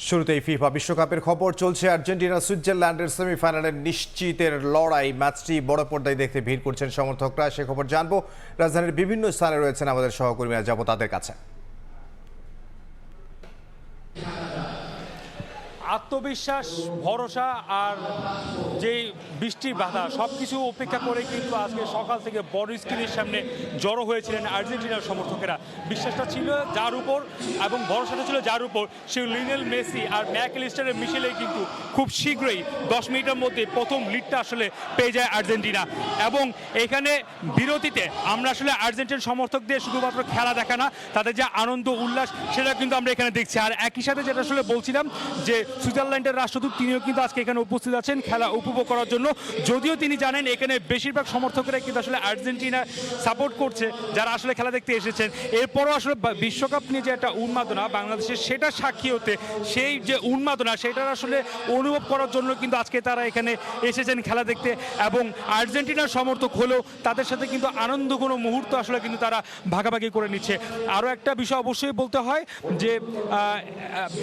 শুরুতেই ফিফা বিশ্বকাপের খবর চলছে। আর্জেন্টিনা সুইজারল্যান্ডের সেমিফাইনালের নিশ্চিতের লড়াই। ম্যাচটি বড় পর্দায় দেখতে ভিড় করছেন সমর্থকরা। সে খবর জানবো। রাজধানীর বিভিন্ন স্থানে রয়েছেন আমাদের সহকর্মীরা, যাব তাদের কাছে। আত্মবিশ্বাস, ভরসা আর যেই বৃষ্টির বাধা সবকিছু উপেক্ষা করে কিন্তু আজকে সকাল থেকে বড় স্ক্রিনের সামনে জড়ো হয়েছিলেন আর্জেন্টিনার সমর্থকেরা। বিশ্বাসটা ছিল যার উপর এবং ভরসাটা ছিল যার উপর, সেই লিওনেল মেসি আর ম্যাকঅ্যালিস্টারের মিশেলেই কিন্তু খুব শীঘ্রই 10 মিনিটের মধ্যে প্রথম লিডটা আসলে পেয়ে যায় আর্জেন্টিনা। এবং এখানে বিরতিতে আমরা আসলে আর্জেন্টিনার সমর্থকদের শুধুমাত্র খেলা দেখা না, তাদের যে আনন্দ উল্লাস সেটা কিন্তু আমরা এখানে দেখছি। আর একই সাথে যেটা আসলে বলছিলাম যে সুইজারল্যান্ডের রাষ্ট্রদূত তিনিও কিন্তু আজকে এখানে উপস্থিত আছেন খেলা উপভোগ করার জন্য। যদিও তিনি জানেন এখানে বেশিরভাগ সমর্থকেরা কিন্তু আসলে আর্জেন্টিনা সাপোর্ট করছে, যারা আসলে খেলা দেখতে এসেছেন। এরপরও আসলে বিশ্বকাপ নিয়ে যে একটা উন্মাদনা বাংলাদেশের, সেটা সাক্ষী হতে, সেই যে উন্মাদনা সেটার আসলে অনুভব করার জন্য কিন্তু আজকে তারা এখানে এসেছেন খেলা দেখতে। এবং আর্জেন্টিনার সমর্থক হলেও তাদের সাথে কিন্তু আনন্দ কোনো মুহূর্ত আসলে কিন্তু তারা ভাগাভাগি করে নিচ্ছে। আরও একটা বিষয় অবশ্যই বলতে হয় যে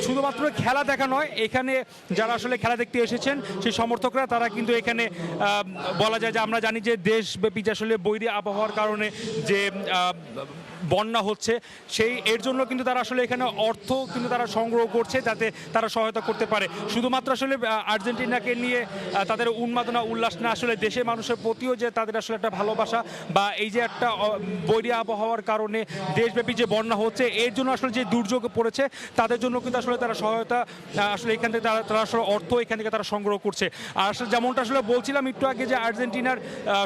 শুধুমাত্র খেলা দেখা নয়, এখানে যারা আসলে খেলা দেখতে এসেছেন সেই সমর্থকরা তারা কিন্তু এখানে বলা যায় যে আমরা জানি যে দেশব্যাপী যে আসলে বৈরী আবহাওয়ার কারণে যে বন্যা হচ্ছে, সেই এর জন্য কিন্তু তারা আসলে এখানে অর্থ কিন্তু তারা সংগ্রহ করছে যাতে তারা সহায়তা করতে পারে। শুধুমাত্র আসলে আর্জেন্টিনাকে নিয়ে তাদের উন্মাদনা উল্লাস না, আসলে দেশের মানুষের প্রতিও যে তাদের আসলে একটা ভালোবাসা, বা এই যে একটা বৈরী আবহাওয়ার কারণে দেশব্যাপী যে বন্যা হচ্ছে এর জন্য আসলে যে দুর্যোগ পড়েছে তাদের জন্য কিন্তু আসলে তারা সহায়তা আসলে এখান থেকে তারা আসলে অর্থ এখান থেকে তারা সংগ্রহ করছে। আর আসলে যেমনটা আসলে বলছিলাম একটু আগে যে আর্জেন্টিনার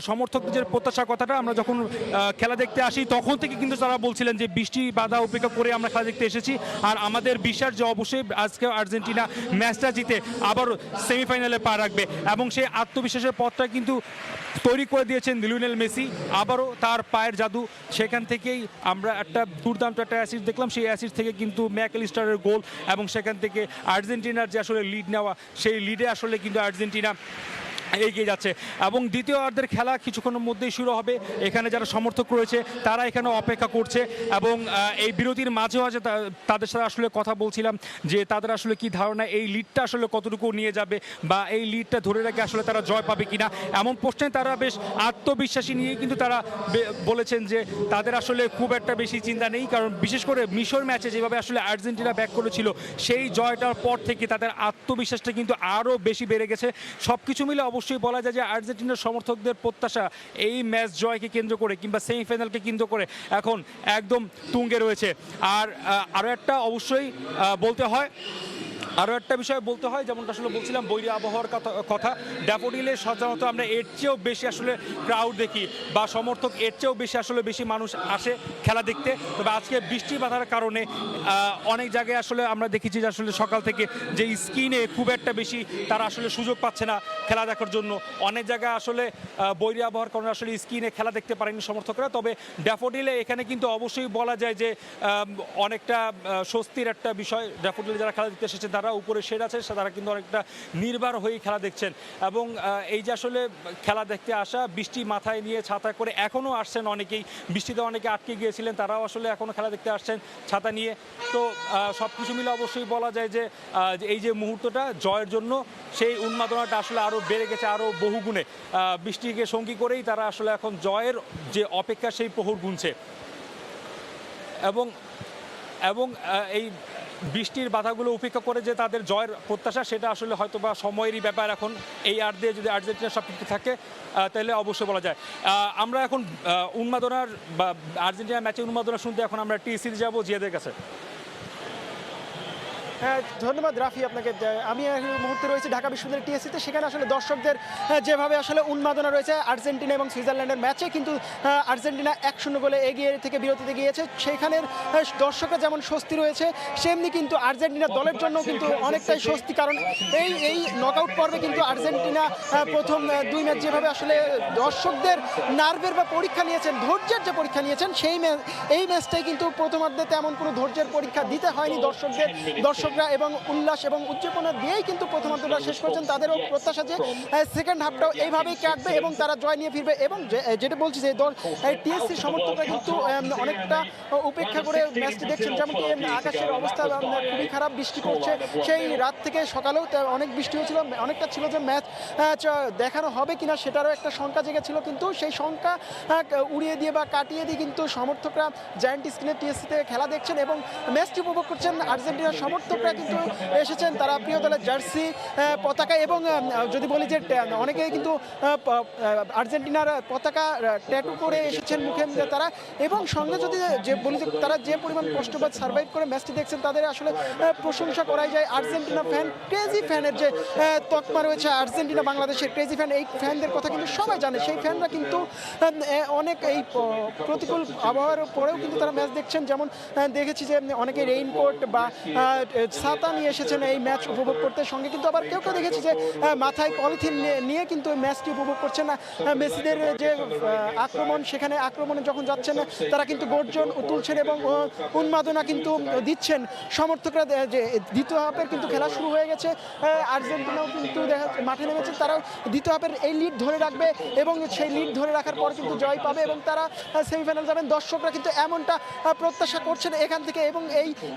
সমর্থকদের প্রত্যাশার কথাটা, আমরা যখন খেলা দেখতে আসি তখন থেকে কিন্তু তারা বলছিলেন যে বৃষ্টি বাধা উপেক্ষা করে আমরা খেলা দেখতে এসেছি, আর আমাদের বিশ্বাস যে অবশ্যই আজকে আর্জেন্টিনা ম্যাচটা জিতে আবার সেমিফাইনালে পা রাখবে। এবং সেই আত্মবিশ্বাসের পথটা কিন্তু তৈরি করে দিয়েছেন লিওনেল মেসি। আবারও তার পায়ের জাদু, সেখান থেকেই আমরা একটা দুর্দান্ত একটা অ্যাসিস্ট দেখলাম। সেই অ্যাসিস্ট থেকে কিন্তু ম্যাকঅ্যালিস্টারের গোল, এবং সেখান থেকে আর্জেন্টিনার যে আসলে লিড নেওয়া, সেই লিডে আসলে কিন্তু আর্জেন্টিনা এগিয়ে যাচ্ছে। এবং দ্বিতীয় অর্ধের খেলা কিছুক্ষণের মধ্যেই শুরু হবে। এখানে যারা সমর্থক রয়েছে তারা এখানে অপেক্ষা করছে, এবং এই বিরতির মাঝেও আছে তাদের সাথে আসলে কথা বলছিলাম যে তাদের আসলে কি ধারণা এই লিডটা আসলে কতটুকু নিয়ে যাবে, বা এই লিডটা ধরে রেখে আসলে তারা জয় পাবে কিনা। এমন প্রশ্নে তারা বেশ আত্মবিশ্বাসী নিয়ে কিন্তু তারা বলেছেন যে তাদের আসলে খুব একটা বেশি চিন্তা নেই, কারণ বিশেষ করে মিশর ম্যাচে যেভাবে আসলে আর্জেন্টিনা ব্যাক করেছিল সেই জয়টার পর থেকে তাদের আত্মবিশ্বাসটা কিন্তু আরও বেশি বেড়ে গেছে। সব কিছু মিলে অবশ্যই বলা যায় যে আর্জেন্টিনার সমর্থকদের প্রত্যাশা এই ম্যাচ জয়কে কেন্দ্র করে কিংবা সেমিফাইনালকে কেন্দ্র করে এখন একদম তুঙ্গে রয়েছে। আর আরও একটা অবশ্যই বলতে হয়, আরও একটা বিষয় বলতে হয়, যেমনটা আসলে বলছিলাম বৈরী আবহাওয়ার কথা। ড্যাফোডিলে সাধারণত আমরা এর চেয়েও বেশি আসলে ক্রাউড দেখি, বা সমর্থক এর চেয়েও বেশি আসলে বেশি মানুষ আসে খেলা দেখতে। তবে আজকে বৃষ্টি বাধার কারণে অনেক জায়গায় আসলে আমরা দেখেছি যে আসলে সকাল থেকে যে স্ক্রিনে খুব একটা বেশি তারা আসলে সুযোগ পাচ্ছে না খেলা দেখার জন্য। অনেক জায়গায় আসলে বৈরী আবহাওয়ার কারণে আসলে স্ক্রিনে খেলা দেখতে পারেনি সমর্থকরা। তবে ড্যাফোডিলে এখানে কিন্তু অবশ্যই বলা যায় যে অনেকটা স্বস্তির একটা বিষয়। ড্যাফোডিলে যারা খেলা দেখতে এসেছে তারা উপরে শেড আছে, তারা কিন্তু অনেকটা নির্ভর হয়ে খেলা দেখছেন। এবং এই যে আসলে খেলা দেখতে আসা, বৃষ্টি মাথায় নিয়ে ছাতা করে এখনও আসছেন অনেকেই, বৃষ্টিতে অনেকে আটকে গিয়েছিলেন, তারাও আসলে এখনও খেলা দেখতে আসছেন ছাতা নিয়ে। তো সব কিছু মিলে অবশ্যই বলা যায় যে এই যে মুহূর্তটা জয়ের জন্য, সেই উন্মাদনাটা আসলে আরও বেড়ে গেছে আরও বহুগুণে। বৃষ্টিকে সঙ্গী করেই তারা আসলে এখন জয়ের যে অপেক্ষা সেই প্রহর গুনছে। এবং এই বৃষ্টির বাধাগুলো উপেক্ষা করে যে তাদের জয়ের প্রত্যাশা, সেটা আসলে হয়তো বা সময়েরই ব্যাপার। এখন এই আর দিয়ে যদি আর্জেন্টিনা সব কিছু থাকে তাহলে অবশ্যই বলা যায়। আমরা এখন উন্মাদনার বা আর্জেন্টিনা ম্যাচে উন্মাদনা শুনতে এখন আমরা টিএসসিতে যাবো জিয়াদের কাছে। ধন্যবাদ রাফি আপনাকে। আমি এই মুহূর্তে রয়েছে ঢাকা বিশ্ববিদ্যালয়ের টিএসসিতে। সেখানে আসলে দর্শকদের যেভাবে আসলে উন্মাদনা রয়েছে আর্জেন্টিনা এবং সুইজারল্যান্ডের ম্যাচে, কিন্তু আর্জেন্টিনা 1-0 গোলে এগিয়ে থেকে বিরতিতে গিয়েছে। সেখানের দর্শকরা যেমন স্বস্তি রয়েছে, সেমনি কিন্তু আর্জেন্টিনা দলের জন্য কিন্তু অনেকটাই স্বস্তি, কারণ এই নকআউট পর্বে কিন্তু আর্জেন্টিনা প্রথম 2 ম্যাচ যেভাবে আসলে দর্শকদের নার্ভের বা পরীক্ষা নিয়েছেন, ধৈর্যের যে পরীক্ষা নিয়েছেন, এই ম্যাচটাই কিন্তু প্রথমার্ধে তেমন কোনো ধৈর্যের পরীক্ষা দিতে হয়নি দর্শকদের। সমর্থকরা এবং উল্লাস এবং উদ্দীপনা দিয়েই কিন্তু প্রথমার্ধটা শেষ করেছেন। তাদেরও প্রত্যাশা যে সেকেন্ড হাফটাও এইভাবেই কাটবে এবং তারা জয় নিয়ে ফিরবে। এবং যেটা বলছি যে দল টিএসসি সমর্থকরা কিন্তু অনেকটা উপেক্ষা করে ম্যাচটি দেখছেন। যেমনকি আকাশের অবস্থা খুবই খারাপ, বৃষ্টি পড়ছে সেই রাত থেকে সকালেও অনেক বৃষ্টি হয়েছিল। অনেকটা ছিল যে ম্যাচ দেখানো হবে কিনা সেটারও একটা শঙ্কা জেগেছিল, কিন্তু সেই শঙ্কা উড়িয়ে দিয়ে বা কাটিয়ে দিয়ে কিন্তু সমর্থকরা জায়ান্ট স্ক্রিনে টিএসসিতে খেলা দেখছেন এবং ম্যাচটি উপভোগ করছেন। আর্জেন্টিনার সমর্থকরা কিন্তু এসেছেন তারা প্রিয় দলের জার্সি পতাকা এবং যদি বলি যে অনেকেই কিন্তু আর্জেন্টিনার পতাকা ট্যাটু করে এসেছেন মুখে তারা, এবং সঙ্গে যদি যে বলি যে তারা যে পরিমাণ কষ্ট বা সার্ভাইভ করে ম্যাচটি দেখছেন তাদের আসলে প্রশংসা করাই যায়। আর্জেন্টিনা ফ্যান, ক্রেজি ফ্যানের যে তকমা রয়েছে আর্জেন্টিনা বাংলাদেশের ক্রেজি ফ্যান, এই ফ্যানদের কথা কিন্তু সবাই জানে। সেই ফ্যানরা কিন্তু অনেক এই প্রতিকূল আবহাওয়ার পরেও কিন্তু তারা ম্যাচ দেখছেন। যেমন দেখেছি যে অনেকে রেইনকোট বা ছাতা নিয়ে এসেছেন এই ম্যাচ উপভোগ করতে, সঙ্গে কিন্তু আবার কেউ কেউ দেখেছি যে মাথায় পলিথিন নিয়ে কিন্তু ম্যাচটি উপভোগ করছেন না। মেসিদের যে আক্রমণ, সেখানে আক্রমণে যখন যাচ্ছেন তারা কিন্তু গর্জন তুলছেন এবং উন্মাদনা কিন্তু দিচ্ছেন সমর্থকরা। যে দ্বিতীয় হাফের কিন্তু খেলা শুরু হয়ে গেছে, আর্জেন্টিনাও কিন্তু মাঠে নেমেছে, তারাও দ্বিতীয় হাফের এই লিড ধরে রাখবে এবং সেই লিড ধরে রাখার পর কিন্তু জয় পাবে এবং তারা সেমিফাইনাল যাবেন। দর্শকরা কিন্তু এমনটা প্রত্যাশা করছেন এখান থেকে এবং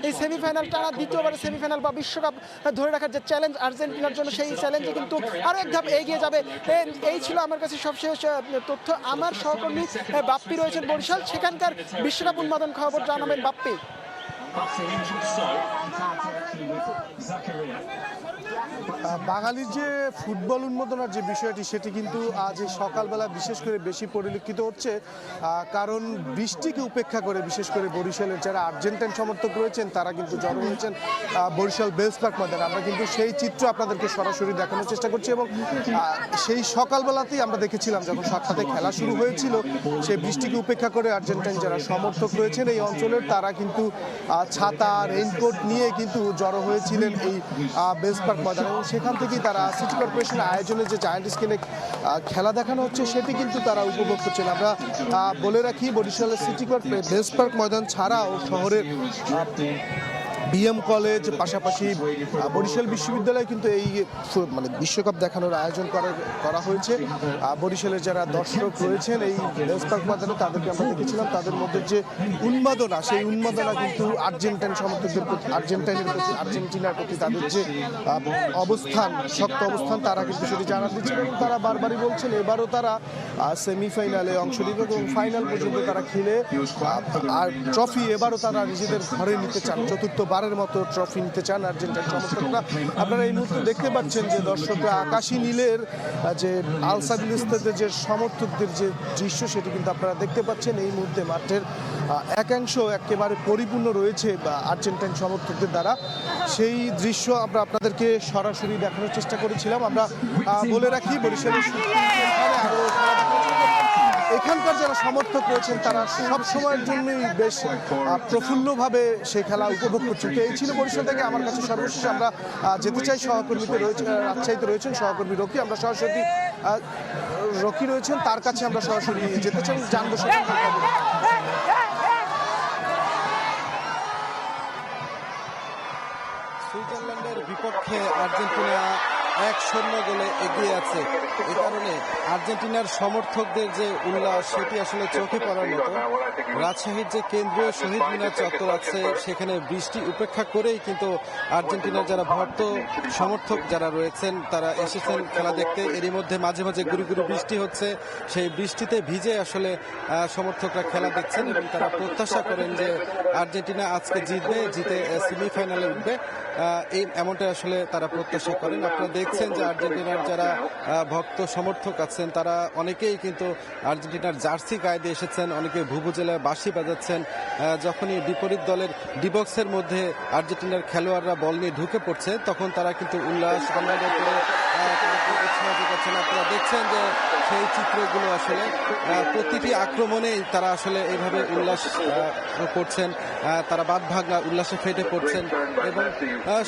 এই সেমিফাইনাল টানা দ্বিতীয়বারের সেমিফাইনাল বা বিশ্বকাপ ধরে রাখার যে চ্যালেঞ্জ আর্জেন্টিনার জন্য, সেই চ্যালেঞ্জে কিন্তু আরও এক ধাপ এগিয়ে যাবে। এই ছিল আমার কাছে সবশেষ তথ্য। আমার সহকর্মী বাপ্পি রয়েছেন বরিশাল, সেখানকার বিশ্বকাপ উন্মাদন খবর জানাবেন বাপ্পি। বাঙালির যে ফুটবল উন্মাদনার যে বিষয়টি সেটি কিন্তু আজ এই সকালবেলা বিশেষ করে বেশি পরিলক্ষিত হচ্ছে, কারণ বৃষ্টিকে উপেক্ষা করে বিশেষ করে বরিশালের যারা আর্জেন্টাইন সমর্থক রয়েছেন তারা কিন্তু জড়ো হয়েছেন বরিশাল বেলস পার্ক ময়দানে। আমরা কিন্তু সেই চিত্র আপনাদেরকে সরাসরি দেখানোর চেষ্টা করছি এবং সেই সকালবেলাতেই আমরা দেখেছিলাম যখন 7টাতে খেলা শুরু হয়েছিল, সেই বৃষ্টিকে উপেক্ষা করে আর্জেন্টাইন যারা সমর্থক রয়েছেন এই অঞ্চলের তারা কিন্তু ছাতা রেইনকোট নিয়ে কিন্তু জড়ো হয়েছিলেন এই বেলস পার্ক ময়দানে এবং সেখান থেকেই তারা সিটি কর্পোরেশনের আয়োজনে যে জায়ান্ট স্ক্রিনে খেলা দেখানো হচ্ছে সেটি কিন্তু তারা উপভোগ করছেন। আমরা বলে রাখি বরিশালের সিটি কর্পোরেশন বেলস পার্ক ময়দান ছাড়াও শহরের বিএম কলেজ, পাশাপাশি বরিশাল বিশ্ববিদ্যালয়ে কিন্তু এই মানে বিশ্বকাপ দেখানোর আয়োজন করা হয়েছে। বরিশালের যারা দর্শক রয়েছেন এই বেলস পার্ক ময়দানে তাদেরকে আমরা দেখেছিলাম, তাদের মধ্যে যে উন্মাদনা সেই উন্মাদনা কিন্তু আর্জেন্টাইন সমর্থকদের প্রতি, আর্জেন্টাইনের প্রতি, আর্জেন্টিনার প্রতি তাদের যে অবস্থান, শক্ত অবস্থান তারা কিন্তু সেটি জানান দিচ্ছেন এবং তারা বারবারই বলছেন এবারও তারা সেমিফাইনালে অংশ নেবে এবং ফাইনাল পর্যন্ত তারা খেলে আর ট্রফি এবারও তারা নিজেদের ঘরে নিতে চান, চতুর্থবারের মতো ট্রফি নিতে চান আর্জেন্টাইন সমর্থকরা। আপনারা এই মুহূর্তে দেখতে পাচ্ছেন যে দর্শকরা আকাশী নীলের যে আলসাদিলিস্তাতে যে সমর্থকদের যে দৃশ্য সেটি কিন্তু আপনারা দেখতে পাচ্ছেন। এই মুহূর্তে মাঠের একাংশ একেবারে পরিপূর্ণ রয়েছে আর্জেন্টাইন সমর্থকদের দ্বারা, সেই দৃশ্য আমরা আপনাদেরকে সরাসরি দেখানোর চেষ্টা করেছিলাম। আমরা বলে রাখি বরিশালের আরও এখানকার যারা সমর্থক রয়েছেন তারা সব সময়ের জন্যই বেশ প্রফুল্লভাবে সেই খেলা উপভোগ করছেন। তো এই ছিল বরিশাল থেকে আমার কাছে সর্বশেষ। আমরা যেতে চাই সহকর্মীতে রয়েছেন, রাজশাহীতে রয়েছেন সহকর্মী রকি, আমরা সরাসরি রকি রয়েছেন তার কাছে আমরা সরাসরি যেতে চাই, জানবো সেখানকার খবর। সুইজারল্যান্ডের বিপক্ষে আর্জেন্টিনা 1-0 গোলে এগিয়ে আছে। এই কারণে আর্জেন্টিনার সমর্থকদের যে উল্লাস সেটি আসলে চোখে পড়ার মতো। রাজশাহীর যে কেন্দ্রীয় শহীদ মিনার চত্বর আছে সেখানে বৃষ্টি উপেক্ষা করেই কিন্তু আর্জেন্টিনার যারা ভক্ত সমর্থক যারা রয়েছেন তারা এসেছেন খেলা দেখতে। এরই মধ্যে মাঝে মাঝে গুরু গুরু বৃষ্টি হচ্ছে, সেই বৃষ্টিতে ভিজে আসলে সমর্থকরা খেলা দেখছেন এবং তারা প্রত্যাশা করেন যে আর্জেন্টিনা আজকে জিতবে, জিতে সেমিফাইনালে উঠবে, এই এমনটা আসলে তারা প্রত্যাশা করেন। আপনারা দেখছেন যে আর্জেন্টিনার যারা ভক্ত সমর্থক আছেন তারা অনেকেই কিন্তু আর্জেন্টিনার জার্সি গায়ে দিয়ে এসেছেন, অনেকে ভুভুজেলায় বাঁশি বাজাচ্ছেন। যখনই বিপরীত দলের ডিবক্সের মধ্যে আর্জেন্টিনার খেলোয়াড়রা বল নিয়ে ঢুকে পড়ছে তখন তারা কিন্তু উল্লাস আনন্দ করে তাকে উৎসাহ যোগাচ্ছেন। আপনারা দেখছেন যে সেই চিত্রগুলো আসলে প্রতিটি আক্রমণেই তারা আসলে এইভাবে উল্লাস করছেন, তারা বাদ ভাঙা উল্লাসে ফেটে পড়ছেন এবং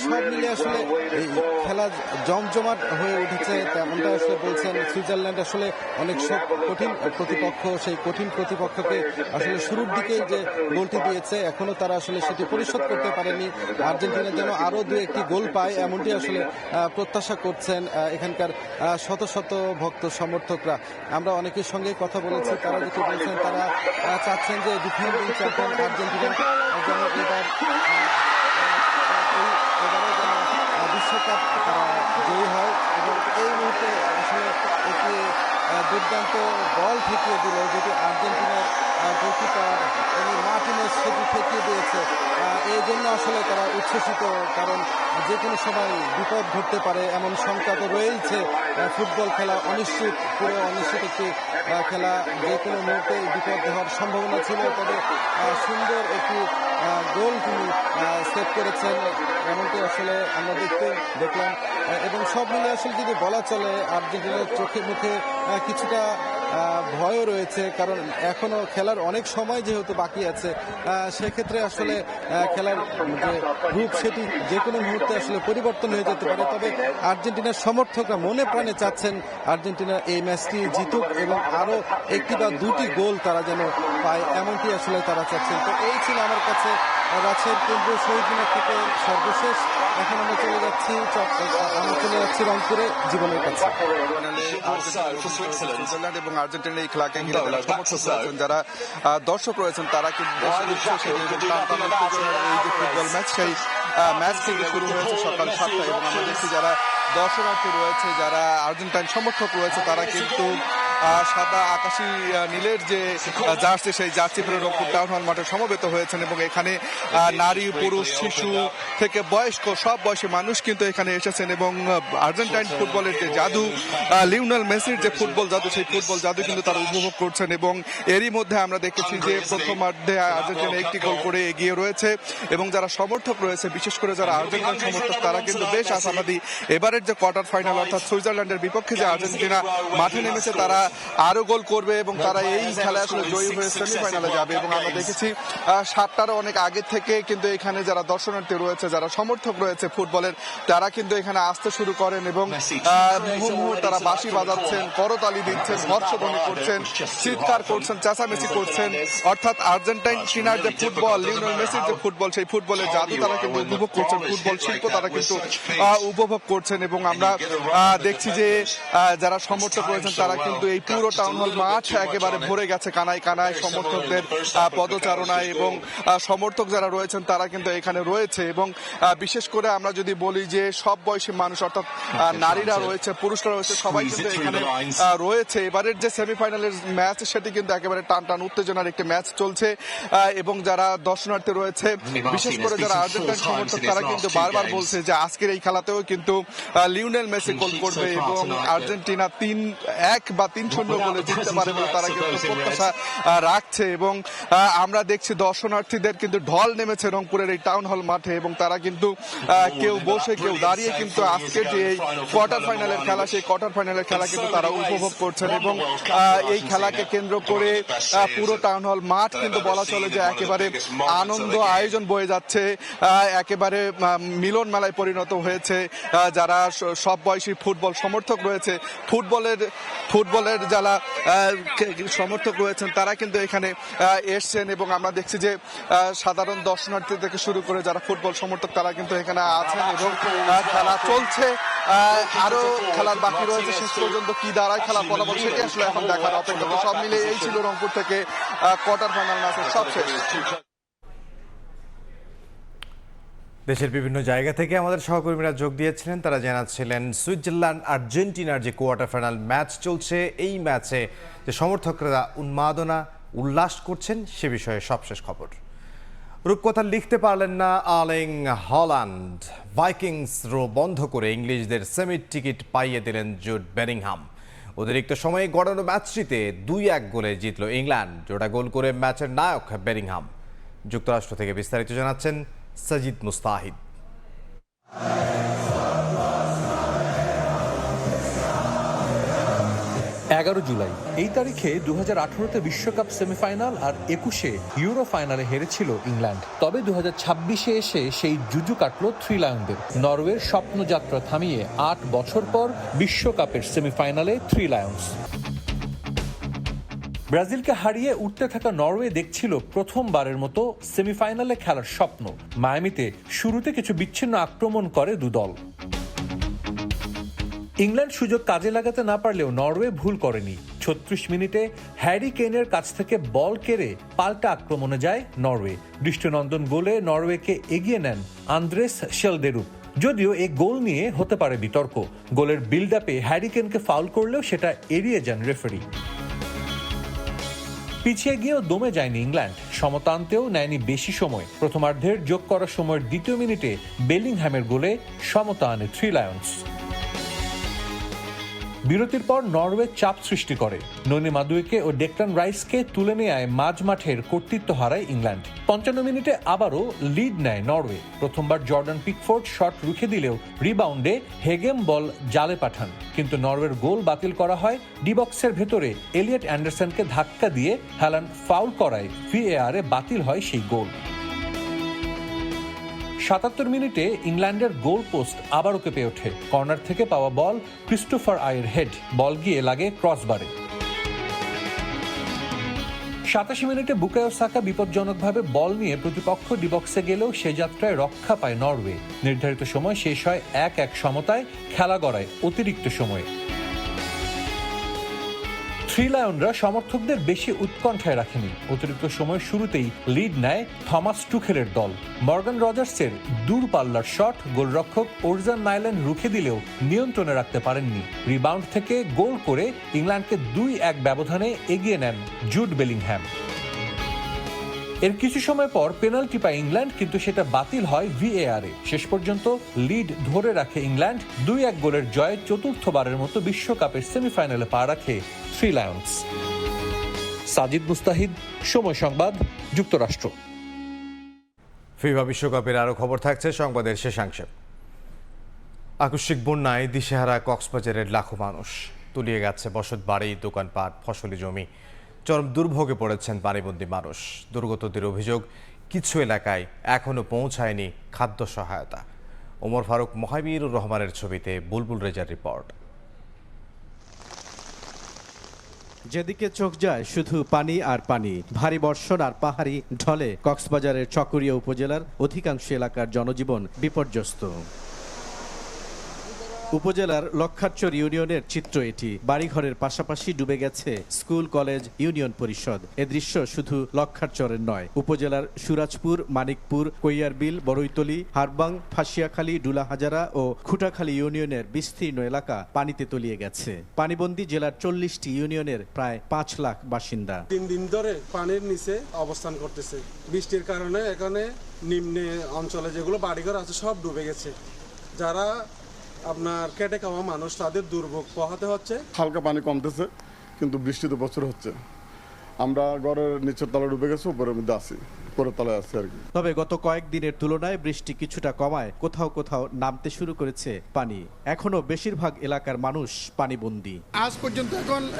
সব মিলে আসলে এই খেলা জমজমাট হয়ে উঠেছে তেমনটা আসলে বলছেন। সুইজারল্যান্ড আসলে অনেক কঠিন প্রতিপক্ষ, সেই কঠিন প্রতিপক্ষকে আসলে শুরুর দিকেই যে গোলটি দিয়েছে এখনো তারা আসলে সেটি পরিশোধ করতে পারেনি। আর্জেন্টিনা যেন আরো 2-1টি গোল পায় এমনটি আসলে প্রত্যাশা করছেন এখানকার শত শত ভক্ত সমর্থকরা। আমরা অনেকের সঙ্গে কথা বলেছি, তারা যেটি বলছেন তারা চাচ্ছেন যে ডিফেন্ডিং চ্যাম্পিয়ন আর্জেন্টিনা যেন এবারে যেন বিশ্বকাপ তারা জয়ী হয় এবং এই মুহূর্তে আসলে একটি দুর্দান্ত বল ঠেকিয়ে দিল যেটি আর্জেন্টিনার গোলকিপার মার্টিনেজ সেটি ঠেকিয়ে দিয়েছে। এই জন্য আসলে তারা উচ্ছ্বসিত, কারণ যে কোনো সময় বিপদ ঘটতে পারে এমন শঙ্কা তো রয়েছে। ফুটবল খেলা অনিশ্চিত, পুরো অনিশ্চিত একটি খেলা, যে কোনো মুহূর্তে বিপদ হওয়ার সম্ভাবনা ছিল। তবে সুন্দর একটি গোল তিনি সেভ করেছেন এমনটি আসলে আমরা দেখলাম এবং সব মিলে আসলে যদি বলা চলে আর্জেন্টিনার চোখে মুখে কিছুটা ভয়ও রয়েছে, কারণ এখনো খেলার অনেক সময় যেহেতু বাকি আছে। সেক্ষেত্রে আসলে খেলার যে রূপ সেটি যে কোনো মুহূর্তে আসলে পরিবর্তন হয়ে যেতে পারে। তবে আর্জেন্টিনার সমর্থকরা মনে প্রাণে চাচ্ছেন আর্জেন্টিনা এই ম্যাচটি জিতুক এবং আরো 1টি বা 2টি গোল তারা যেন পায় এমনটি আসলে তারা চাচ্ছেন। তো এই ছিল আমার কাছে রাজশাহীর কেন্দ্রীয় শহীদ মিনার থেকে সর্বশেষ। এখন আমরা চলে যাচ্ছি রংপুরে জীবনের কাছে। সুইজারল্যান্ড এবং আর্জেন্টিনার এই খেলাকে ঘিরে যারা সমর্থক রয়েছেন, যারা দর্শক রয়েছেন, তারা কিন্তু এই যে ফুটবল ম্যাচ, সেই ম্যাচ কিন্তু শুরু হয়েছে সকাল 7টায় এবং আমরা দেখছি যারা দর্শনার্থী রয়েছে, যারা আর্জেন্টাইন সমর্থক রয়েছে, তারা কিন্তু সাদা আকাশি নীলের যে জার্সি, সেই জার্সি পরে রংপুর টাউন হল মাঠে সমবেত হয়েছেন এবং এখানে নারী, পুরুষ, শিশু থেকে বয়স্ক সব বয়সী মানুষ কিন্তু এখানে এসেছেন এবং আর্জেন্টাইন ফুটবলের যে জাদু, লিওনেল মেসির যে ফুটবল জাদু, সেই ফুটবল জাদু কিন্তু তারা উপভোগ করছেন এবং এরই মধ্যে আমরা দেখেছি যে প্রথমার্ধে আর্জেন্টিনা 1টি গোল করে এগিয়ে রয়েছে এবং যারা সমর্থক রয়েছে, বিশেষ করে যারা আর্জেন্টাইন সমর্থক, তারা কিন্তু বেশ আশাবাদী এবারের যে কোয়ার্টার ফাইনাল অর্থাৎ সুইজারল্যান্ডের বিপক্ষে যে আর্জেন্টিনা মাঠে নেমেছে তারা আরো গোল করবে এবং তারা এই খেলায় আসলে জয়ী হয়ে সেমিফাইনালে যাবে। এবং আমরা দেখেছি 7টারও অনেক আগে থেকে কিন্তু এখানে যারা দর্শনার্থী রয়েছে, যারা সমর্থক রয়েছে ফুটবলের, তারা কিন্তু এখানে আসতে শুরু করেন এবং মুহুর্মুহু তারা বাঁশি বাজাচ্ছেন, করতালি দিচ্ছেন, হর্ষধ্বনি করছেন, চিৎকার করছেন, চেঁচামেচি করছেন। অর্থাৎ আর্জেন্টিনার যে ফুটবল, লিওনেল মেসির যে ফুটবল, সেই ফুটবলের জাদু তারা কিন্তু উপভোগ করছেন, ফুটবল শিল্প তারা কিন্তু উপভোগ করছেন এবং আমরা দেখছি যে যারা সমর্থক রয়েছেন তারা কিন্তু এই পুরো টাউন হল মাঠ একেবারে ভরে গেছে কানায় কানায় সমর্থকদের পদচারণায় এবং সমর্থক যারা রয়েছেন তারা কিন্তু এখানে রয়েছে এবং বিশেষ করে আমরা যদি বলি যে সব বয়সী মানুষ অর্থাৎ নারীরা রয়েছে, পুরুষরা রয়েছে, সবাই কিন্তু এখানে রয়েছে। এবারের যে সেমিফাইনালের ম্যাচ সেটি কিন্তু একেবারে টান টান উত্তেজনার একটি ম্যাচ চলছে এবং যারা দর্শনার্থী রয়েছে, বিশেষ করে যারা আর্জেন্টাইন সমর্থক, তারা কিন্তু বারবার বলছে যে আজকের এই খেলাতেও কিন্তু লিওনেল মেসি গোল করবে এবং আর্জেন্টিনা 3-1 বা 3-0 গোলে জিততে পারে বলে তারা কিন্তু প্রত্যাশা রাখছে এবং আমরা দেখছি দর্শনার্থীদের কিন্তু ঢল নেমেছে রংপুরের এই টাউন হল মাঠে এবং তারা কিন্তু কেউ বসে কেউ দাঁড়িয়ে কিন্তু আজকের যে এই কোয়ার্টার ফাইনালের খেলা, সেই কোয়ার্টার ফাইনালের খেলা কিন্তু তারা উপভোগ করছেন এবং এই খেলাকে কেন্দ্র করে পুরো টাউন হল মাঠ কিন্তু বলা চলে যে একেবারে আনন্দ আয়োজন বয়ে যাচ্ছে, একেবারে মিলন মেলায় পরিণত হয়েছে। যারা সব বয়সী ফুটবল সমর্থক রয়েছে, ফুটবলের যারা সমর্থক রয়েছেন, তারা কিন্তু এখানে এসছেন এবং আমরা দেখছি যে সাধারণ দর্শনার্থী থেকে শুরু করে যারা ফুটবল সমর্থক তারা কিন্তু এখানে আছেন এবং খেলা চলছে। আরো খেলার বাকি রয়েছে, শেষ পর্যন্ত কি দাঁড়ায় খেলার ফলাফল সেটি আসলে এখন দেখার অপেক্ষা। সব মিলে এই ছিল রংপুর থেকে কোয়ার্টার ফাইনাল ম্যাচের সবশেষ। দেশের বিভিন্ন জায়গা থেকে আমাদের সহকর্মীরা যোগ দিয়েছিলেন, তারা জানাচ্ছিলেন সুইজারল্যান্ড আর্জেন্টিনার যে কোয়ার্টার ফাইনাল ম্যাচ চলছে, এই ম্যাচে যে সমর্থকরা উন্মাদনা উল্লাস করছেন সে বিষয়ে সবশেষ খবর। রূপকথা লিখতে পারলেন না আর্লিং হল্যান্ড, ভাইকিংস রো বন্ধ করে ইংলিশদের সেমির টিকিট পাইয়ে দিলেন জুড বেলিংহাম। অতিরিক্ত সময়ে গড়ানো ম্যাচটিতে 2-1 গোলে জিতল ইংল্যান্ড, জোড়া গোল করে ম্যাচের নায়ক বেলিংহাম। যুক্তরাষ্ট্র থেকে বিস্তারিত জানাচ্ছেন সাজিদ মুস্তাহিদ। 11 জুলাই। এই তারিখে 2018-তে বিশ্বকাপ সেমিফাইনাল আর 21-এ ইউরো ফাইনালে হেরেছিল ইংল্যান্ড। তবে 2026-এ এসে সেই জুজু কাটল থ্রি লায়নদের। নরওয়ের স্বপ্নযাত্রা থামিয়ে 8 বছর পর বিশ্বকাপের সেমিফাইনালে থ্রি লায়ন্স। ব্রাজিলকে হারিয়ে উঠতে থাকা নরওয়ে দেখছিল প্রথমবারের মতো সেমিফাইনালে খেলার স্বপ্ন। মায়ামিতে শুরুতে কিছু বিচ্ছিন্ন আক্রমণ করে দুদল। ইংল্যান্ড সুযোগ কাজে লাগাতে না পারলেও নরওয়ে ভুল করেনি। 36 মিনিটে হ্যারি কেনের কাছ থেকে বল কেড়ে পাল্টা আক্রমণে যায় নরওয়ে। দৃষ্টিনন্দন গোলে নরওয়েকে এগিয়ে নেন আন্দ্রেস শেলদেরুপ। যদিও এই গোল নিয়ে হতে পারে বিতর্ক। গোলের বিল্ড আপে হ্যারি কেনকে ফাউল করলেও সেটা এড়িয়ে যান রেফারি। পিছিয়ে গিয়েও দমে যায়নি ইংল্যান্ড, সমতা আনতেও নেয়নি বেশি সময়। প্রথমার্ধের যোগ করা সময়ের দ্বিতীয় মিনিটে বেলিংহ্যামের গোলে সমতা আনে থ্রি লায়ন্স। বিরতির পর নরওয়ে চাপ সৃষ্টি করে। ননি মাদুয়েকে ও ডেকলান রাইসকে তুলে নেয় মাঝ মাঠের কর্তৃত্ব হারায় ইংল্যান্ড। 55 মিনিটে আবারও লিড নেয় নরওয়ে। প্রথমবার জর্ডান পিকফোর্ড শট রুখে দিলেও রিবাউন্ডে হেগেম বল জালে পাঠান, কিন্তু নরওয়ের গোল বাতিল করা হয়। ডি বক্সের ভেতরে এলিয়ট অ্যান্ডারসনকে ধাক্কা দিয়ে হ্যালান্ড ফাউল করায় ভিএআরে বাতিল হয় সেই গোল। 77 মিনিটে ইংল্যান্ডের গোল পোস্ট আবারও কেঁপে ওঠে। কর্নার থেকে পাওয়া বল ক্রিস্টোফার আয়ের হেড, বল গিয়ে লাগে ক্রসবারে। 87 মিনিটে বুকায়ো সাকা বিপজ্জনকভাবে বল নিয়ে প্রতিপক্ষ ডিবক্সে গেলেও সে যাত্রায় রক্ষা পায় নরওয়ে। নির্ধারিত সময় শেষ হয় 1-1 সমতায়, খেলা গড়ায় অতিরিক্ত সময়ে। থ্রি লায়নরা সমর্থকদের বেশি উৎকণ্ঠায় রাখেনি। অতিরিক্ত সময়ের শুরুতেই লিড নেয় থমাস টুখেলের দল। মর্গান রজার্সের দূরপাল্লার শট গোলরক্ষক ওরজান নাইলেন রুখে দিলেও নিয়ন্ত্রণে রাখতে পারেননি। রিবাউন্ড থেকে গোল করে ইংল্যান্ডকে 2-1 ব্যবধানে এগিয়ে নেন জুড বেলিংহ্যাম। এর কিছু সময় পর পেনাল্টি পায় ইংল্যান্ড, কিন্তু সেটা বাতিল হয় ভিএআরে। শেষ পর্যন্ত লিড ধরে রাখে ইংল্যান্ড। 2-1 গোলের জয়ে চতুর্থবারের মতো বিশ্বকাপের সেমিফাইনালে পা রাখে থ্রি লায়ন্স। সাজিদ মুস্তাহিদ, সময় সংবাদ, যুক্তরাষ্ট্র। ফিফা বিশ্বকাপের আরও খবর থাকছে সংবাদের শেষাংশে। আকস্মিক বন্যায় দিশেহারা কক্সবাজারের লাখো মানুষ। তলিয়ে গেছে বসত বাড়ি, দোকানপাট, ফসলি জমি। চরম দুর্ভোগে পড়েছেন পানিবন্দী মানুষ। দুর্গতদের অভিযোগ, কিছু এলাকায় এখনও পৌঁছায়নি খাদ্য সহায়তা। ওমর ফারুক, মহাবীরুর রহমানের ছবিতে বুলবুল রেজার রিপোর্ট। যেদিকে চোখ যায় শুধু পানি আর পানি। ভারী বর্ষণ আর পাহাড়ি ঢলে কক্সবাজারের চকরিয়া উপজেলার অধিকাংশ এলাকার জনজীবন বিপর্যস্ত। উপজেলার লক্ষারচর ইউনিয়নের চিত্র এটি। বাড়িঘরের পাশাপাশি ডুবে গেছে স্কুল, কলেজ, ইউনিয়ন পরিষদ। এ দৃশ্য শুধু লক্ষারচরের নয়, উপজেলার সুরাজপুর, মানিকপুর, কৈয়ারবিল, বড়ইতলী, হারবাং, ফাঁসিয়াখালী, ডুলাহাজারা ও খুঁটাখালী ইউনিয়নের বিস্তীর্ণ এলাকা পানিতে তলিয়ে গেছে। পানিবন্দী জেলার 40টি ইউনিয়নের প্রায় 5 লাখ বাসিন্দা। 3 দিন ধরে পানির নিচে অবস্থান করতেছে। বৃষ্টির কারণে এখানে নিম্নে অঞ্চলে যেগুলো বাড়িঘর আছে সব ডুবে গেছে। যারা আপনার কেটে খাওয়া মানুষ, তাদের দুর্ভোগ পোহাতে হচ্ছে। হালকা পানি কমতেছে, কিন্তু বৃষ্টি তো বছর হচ্ছে। আমরা ঘরের নিচের তলা ডুবে গেছে, উপরের মধ্যে আছি, উপরের তলায় আছি আর কি। তবে গত কয়েকদিনের তুলনায় বৃষ্টি কিছুটা কমায় কোথাও কোথাও নামতে শুরু করেছে পানি। এখনো বেশিরভাগ এলাকার মানুষ পানিবন্দী। আজ পর্যন্ত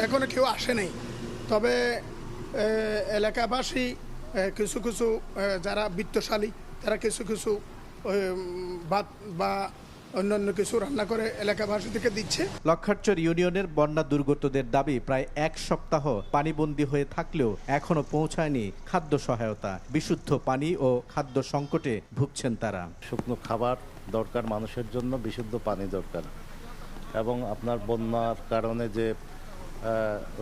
এখনো কেউ আসে নাই, তবে এলাকাবাসী কিছু কিছু যারা বিত্তশালী, তারা কিছু কিছু ভাত বা অন্যান্য কিছু রান্না করে এলাকাবাসী থেকে দিচ্ছে। লক্ষারচর ইউনিয়নের বন্যা দুর্গতদের দাবি, প্রায় 1 সপ্তাহ পানিবন্দী হয়ে থাকলেও এখনো পৌঁছায়নি খাদ্য সহায়তা। বিশুদ্ধ পানি ও খাদ্য সংকটে ভুগছেন তারা। শুকনো খাবার দরকার মানুষের জন্য, বিশুদ্ধ পানি দরকার, এবং আপনার বন্যার কারণে যে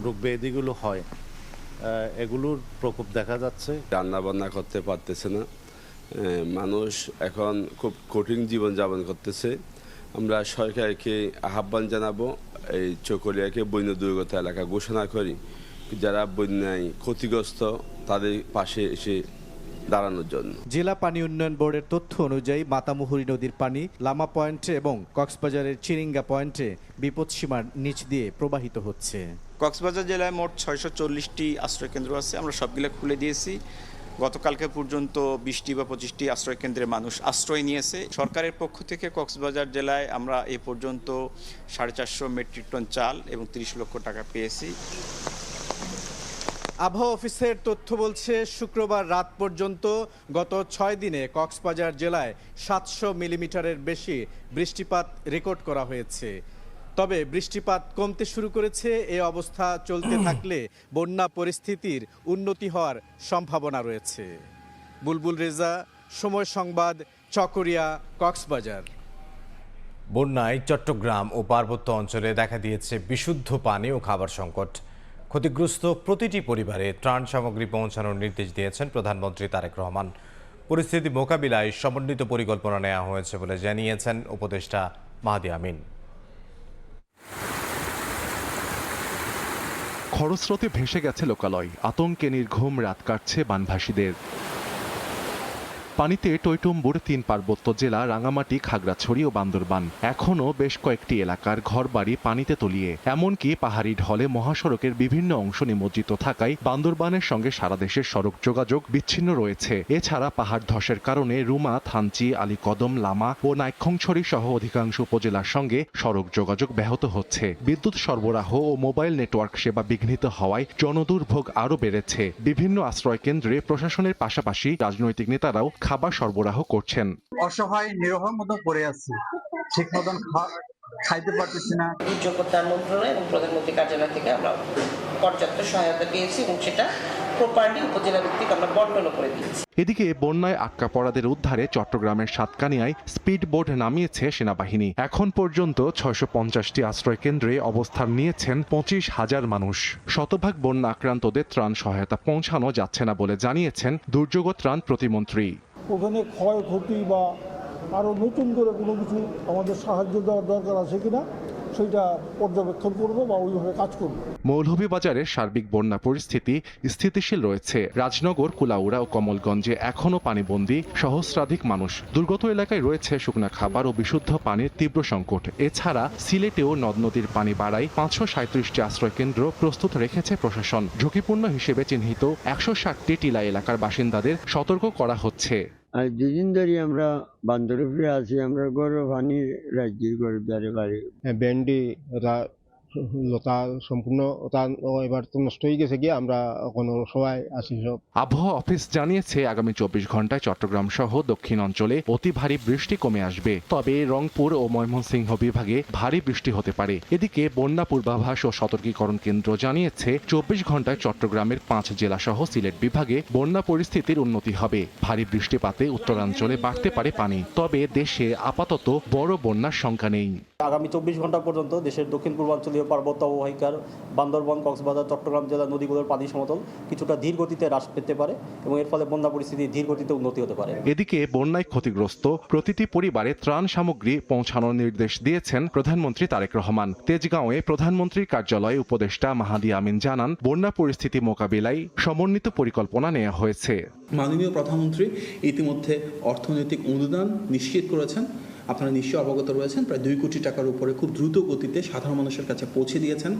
রোগ ব্যাধিগুলো হয় এগুলোর প্রকোপ দেখা যাচ্ছে। রান্না বান্না করতে পারতেছে না মানুষ, এখন খুব কঠিন জীবনযাপন করতেছে। আমরা সরকারকে আহ্বান জানাবো, এই চকরিয়াকে বন্যা দুর্গত এলাকা ঘোষণা করি, যারা বন্যায় ক্ষতিগ্রস্ত তাদের পাশে এসে দাঁড়ানোর জন্য। জেলা পানি উন্নয়ন বোর্ডের তথ্য অনুযায়ী মাতামুহুরী নদীর পানি লামা পয়েন্টে এবং কক্সবাজারের চিরিঙ্গা পয়েন্টে বিপদসীমার নিচ দিয়ে প্রবাহিত হচ্ছে। কক্সবাজার জেলায় মোট 640টি আশ্রয়কেন্দ্র আছে, আমরা সবগুলো খুলে দিয়েছি। গতকালকে পর্যন্ত 20টি বা 25টি আশ্রয় কেন্দ্রে মানুষ আশ্রয় নিয়েছে। সরকারের পক্ষ থেকে কক্সবাজার জেলায় আমরা এ পর্যন্ত 450 মেট্রিক টন চাল এবং 30 লক্ষ টাকা পেয়েছি। আবহাওয়া অফিসের তথ্য বলছে শুক্রবার রাত পর্যন্ত গত 6 দিনে কক্সবাজার জেলায় 700 মিলিমিটারের বেশি বৃষ্টিপাত রেকর্ড করা হয়েছে। তবে বৃষ্টিপাত কমতে শুরু করেছে। এই অবস্থা চলতে থাকলে বন্যা পরিস্থিতির উন্নতি হওয়ার সম্ভাবনা রয়েছে। বুলবুল রেজা, সময় সংবাদ, চকরিয়া, কক্সবাজার। বন্যায় চট্টগ্রাম ও পার্বত্য অঞ্চলে দেখা দিয়েছে বিশুদ্ধ পানি ও খাবার সংকট। ক্ষতিগ্রস্ত প্রতিটি পরিবারে ত্রাণ সামগ্রী পৌঁছানোর নির্দেশ দিয়েছেন প্রধানমন্ত্রী তারেক রহমান। পরিস্থিতি মোকাবিলায় সমন্বিত পরিকল্পনা নেওয়া হয়েছে বলে জানিয়েছেন উপদেষ্টা মাহাদি আমিন। খরস্রোতে ভেসে গেছে লোকালয়, আতঙ্কে নির্ঘুম রাত কাটছে বানভাসীদের। পানিতে টইটুম্বুর 3 পার্বত্য জেলা রাঙামাটি, খাগড়াছড়ি ও বান্দরবান। এখনও বেশ কয়েকটি এলাকার ঘরবাড়ি পানিতে তলিয়ে, এমনকি পাহাড়ি ঢলে মহাসড়কের বিভিন্ন অংশ নিমজ্জিত থাকায় বান্দরবানের সঙ্গে সারা দেশের সড়ক যোগাযোগ বিচ্ছিন্ন রয়েছে। এছাড়া পাহাড় ধসের কারণে রুমা, থানচি, আলীকদম, লামা ও নাইক্ষংছড়ি সহ অধিকাংশ উপজেলার সঙ্গে সড়ক যোগাযোগ ব্যাহত হচ্ছে। বিদ্যুৎ সরবরাহ ও মোবাইল নেটওয়ার্ক সেবা বিঘ্নিত হওয়ায় জনদুর্ভোগ আরও বেড়েছে। বিভিন্ন আশ্রয় কেন্দ্রে প্রশাসনের পাশাপাশি রাজনৈতিক নেতারাও খাবার সরবরাহ করছেন। অসহায় নিরহর মতো পড়ে আছে, ঠিক মতন খাইতে পারতেছি না। দুর্যোগ প্রত্যাহার মন্ত্রণালয় এবং প্রধানমন্ত্রী কার্যালয় থেকে আমরা পর্যাপ্ত সহায়তা পেয়েছি এবং সেটা প্রপারলি উপজেলা ভিত্তিক আমরা বন্টন করে দিয়েছি। এদিকে বন্যায় আটকা পড়াদের উদ্ধারে চট্টগ্রামের সাতকানিয়ায় স্পিড বোট নামিয়েছে সেনাবাহিনী। এখন পর্যন্ত 650টি আশ্রয় কেন্দ্রে অবস্থান নিয়েছেন 25,000 মানুষ। শতভাগ বন্যা আক্রান্তদের ত্রাণ সহায়তা পৌঁছানো যাচ্ছে না বলে জানিয়েছেন দুর্যোগ ত্রাণ প্রতিমন্ত্রী। ওখানে ক্ষয়ক্ষতি বা আরও নতুন করে কোনো কিছু আমাদের সাহায্য দেওয়ার দরকার আছে কিনা সেটা পর্যবেক্ষণ করব বা ওইভাবে কাজ করব। মৌলভীবাজারের সার্বিক বন্যা পরিস্থিতি স্থিতিশীল রয়েছে। রাজনগর, কুলাউড়া ও কমলগঞ্জে এখনও পানিবন্দী সহস্রাধিক মানুষ। দুর্গত এলাকায় রয়েছে শুকনা খাবার ও বিশুদ্ধ পানির তীব্র সংকট। এছাড়া সিলেটেও নদ নদীর পানি বাড়ায় 537টি আশ্রয় কেন্দ্র প্রস্তুত রেখেছে প্রশাসন। ঝুঁকিপূর্ণ হিসেবে চিহ্নিত 160টি টিলা এলাকার বাসিন্দাদের সতর্ক করা হচ্ছে। আর দুদিন ধরে আমরা বান্দরপুরে আছি, আমরা গরু পানি রাজ্যের গরু দ্বারে বাড়ি ভেন্ডি লতা সম্পূর্ণ এবার তো নষ্ট হয়ে গেছে গিয়ে আমরা কোনো সবাই আছি সব। আবহাওয়া অফিস জানিয়েছে আগামী 24 ঘন্টায় চট্টগ্রাম সহ দক্ষিণ অঞ্চলে অতি ভারী বৃষ্টি কমে আসবে, তবে রংপুর ও ময়মনসিংহ বিভাগে ভারী বৃষ্টি হতে পারে। এদিকে বন্যা পূর্বাভাস ও সতর্কীকরণ কেন্দ্র জানিয়েছে 24 ঘন্টায় চট্টগ্রামের 5 জেলা সহ সিলেট বিভাগে বন্যা পরিস্থিতির উন্নতি হবে। ভারী বৃষ্টিপাতে উত্তরাঞ্চলে বাড়তে পারে পানি, তবে দেশে আপাতত বড় বন্যার শঙ্কা নেই। আগামী 24 ঘন্টা পর্যন্ত দেশের দক্ষিণ পূর্বাঞ্চলীয় পার্বত্য অববাহিকার বান্দরবান, কক্সবাজার, চট্টগ্রাম জেলার নদীগুলোর পানি সমতল কিছুটা ধীর গতিতে হ্রাস পেতে পারে এবং এর ফলে বন্যা পরিস্থিতি ধীর গতিতে উন্নতি হতে পারে। এদিকে বন্যায় ক্ষতিগ্রস্ত প্রতিটি পরিবারে ত্রাণ সামগ্রী পৌঁছানোর নির্দেশ দিয়েছেন প্রধানমন্ত্রী তারেক রহমান। তেজগাঁওয়ে প্রধানমন্ত্রীর কার্যালয়ে উপদেষ্টা মাহাদি আমিন জানান, বন্যা পরিস্থিতি মোকাবিলায় সমন্বিত পরিকল্পনা নেওয়া হয়েছে। মাননীয় প্রধানমন্ত্রী ইতিমধ্যে অর্থনৈতিক অনুদান নিশ্চিত করেছেন। আপনারা নিশ্চয়ই অবগত রয়েছেন, প্রায় 2 কোটি টাকার উপরে খুব দ্রুত গতিতে সাধারণ মানুষের কাছে পৌঁছে দিয়েছেন।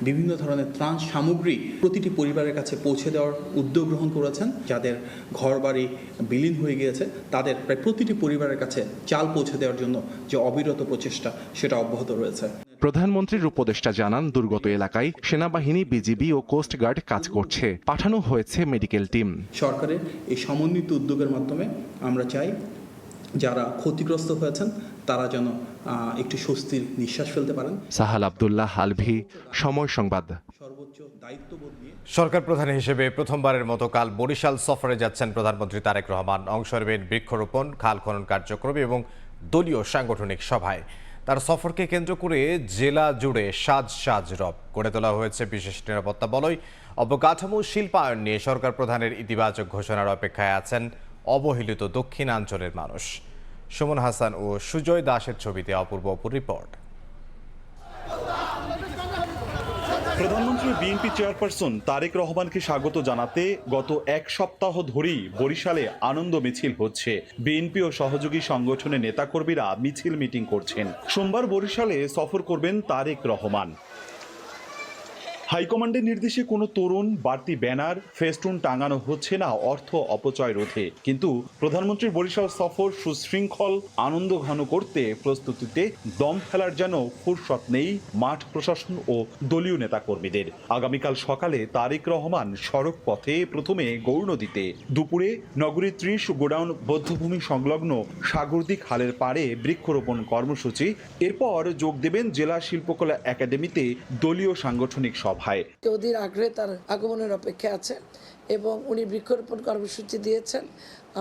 বিভিন্ন ধরনের ত্রাণ সামগ্রী প্রতিটি পরিবারের কাছে পৌঁছে দেওয়ার উদ্যোগ গ্রহণ করেছেন। যাদের ঘর বাড়ি বিলীন হয়ে গিয়েছে তাদের প্রায় প্রতিটি পরিবারের কাছে চাল পৌঁছে দেওয়ার জন্য যে অবিরত প্রচেষ্টা সেটা অব্যাহত রয়েছে। প্রধানমন্ত্রীর উপদেষ্টা জানান, দুর্গত এলাকায় সেনাবাহিনী, বিজিবি ও কোস্টগার্ড কাজ করছে। পাঠানো হয়েছে মেডিকেল টিম। সরকারের এই সমন্বিত উদ্যোগের মাধ্যমে আমরা চাই যারা ক্ষতিগ্রস্ত হয়েছেন তারা যেন একটু স্বস্তির নিঃশ্বাস ফেলতে পারেন। সাহাল আব্দুল্লাহ, আলভি, সময় সংবাদ। সরকার প্রধান হিসেবে প্রথমবারের মতো কাল বরিশাল সফরে যাচ্ছেন প্রধানমন্ত্রী তারেক রহমান। অংশ নেবেন বৃক্ষরোপণ, খাল খনন কার্যক্রম এবং দলীয় সাংগঠনিক সভায়। তার সফরকে কেন্দ্র করে জেলা জুড়ে সাজ রব গড়ে তোলা হয়েছে বিশেষ নিরাপত্তা বলয়। অবকাঠামো শিল্পায়ন নিয়ে সরকার প্রধানের ইতিবাচক ঘোষণার অপেক্ষায় আছেন অবহেলিত দক্ষিণাঞ্চলের মানুষ। সুমন হাসান ও সুজয় দাসের ছবিতে অপূর্ব রিপোর্ট। প্রধানমন্ত্রী বিএনপি চেয়ারপারসন তারেক রহমানকে স্বাগত জানাতে গত 1 সপ্তাহ ধরেই বরিশালে আনন্দ মিছিল হচ্ছে। বিএনপি ও সহযোগী সংগঠনের নেতাকর্মীরা মিছিল মিটিং করছেন। সোমবার বরিশালে সফর করবেন তারেক রহমান। হাইকমান্ডের নির্দেশে কোনো তরুণ বাড়তি ব্যানার ফেস্টুন টাঙানো হচ্ছে না অর্থ অপচয় রোধে, কিন্তু প্রধানমন্ত্রীর বরিশাল সফর সুশৃঙ্খল আনন্দ ঘন করতে প্রস্তুতিতে দম ফেলার যেন ফুরসত নেই মাঠ প্রশাসন ও দলীয় নেতাকর্মীদের। আগামীকাল সকালে তারেক রহমান সড়ক পথে প্রথমে গৌরনদীতে, দুপুরে নগরীর 30 গোডাউন বধ্যভূমি সংলগ্ন সাগরদী খালের পাড়ে বৃক্ষরোপণ কর্মসূচি, এরপর যোগ দেবেন জেলা শিল্পকলা একাডেমিতে দলীয় সাংগঠনিক সভায়। অধীর আগ্রহে তার আগমনের অপেক্ষা আছে এবং উনি বৃক্ষরোপণ কর্মসূচি দিয়েছেন।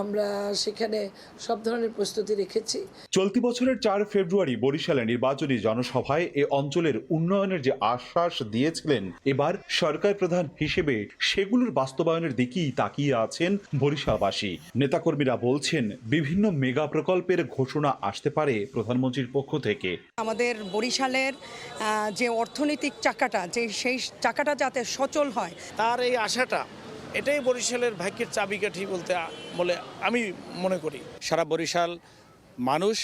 আমরা সেখানে সব ধরনের প্রস্তুতি রেখেছি। চলতি বছরের 4 ফেব্রুয়ারি বরিশালে নির্বাচনী জনসভায় এ অঞ্চলের উন্নয়নের যে আশ্বাস দিয়েছিলেন, এবার সরকার প্রধান হিসেবে সেগুলোর বাস্তবায়নের দিকেই তাকিয়ে আছেন বরিশালবাসী। নেতাকর্মীরা বলছেন বিভিন্ন মেগা প্রকল্পের ঘোষণা আসতে পারে প্রধানমন্ত্রীর পক্ষ থেকে। আমাদের বরিশালের যে অর্থনৈতিক চাকাটা, সেই চাকাটা যাতে সচল হয়, তার এই আশাটা, এটাই বরিশালের ভাগ্যের চাবিকাঠি বলে আমি মনে করি। সারা বরিশাল মানুষ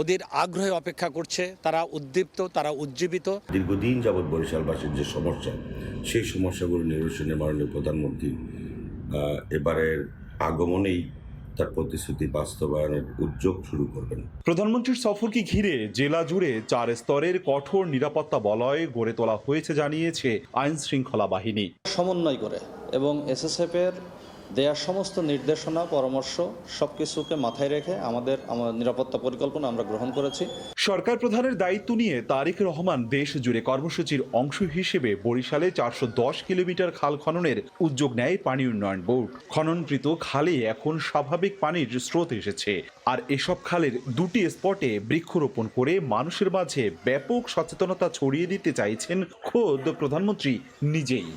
ওদের আগ্রহে অপেক্ষা করছে, তারা উদ্দীপ্ত, তারা উজ্জীবিত। দীর্ঘদিন যাবৎ বরিশালবাসীর যে সমস্যা, সেই সমস্যাগুলো নিরসনে মাননীয় প্রধানমন্ত্রী এবারের আগমনেই তার প্রতিশ্রুতি বাস্তবায়নের উদ্যোগ শুরু করবেন। প্রধানমন্ত্রীর সফরকে ঘিরে জেলা জুড়ে 4 স্তরের কঠোর নিরাপত্তা বলয় গড়ে তোলা হয়েছে জানিয়েছে আইন শৃঙ্খলা বাহিনী। সমন্বয় করে এবং এসএসএফ এর দেয়া সমস্ত নির্দেশনা, পরামর্শ সবকিছুকে মাথায় রেখে আমাদের নিরাপত্তা পরিকল্পনা আমরা গ্রহণ করেছি। সরকার প্রধানের দায়িত্ব নিয়ে তারেক রহমান দেশ জুড়ে কর্মসূচির অংশ হিসেবে বরিশালে 410 কিলোমিটার খাল খননের উদ্যোগ নেয় পানি উন্নয়ন বোর্ড। খননকৃত খালে এখন স্বাভাবিক পানির স্রোত এসেছে, আর এসব খালের 2টি স্পটে বৃক্ষরোপণ করে মানুষের মাঝে ব্যাপক সচেতনতা ছড়িয়ে দিতে চাইছেন খোদ প্রধানমন্ত্রী নিজেই।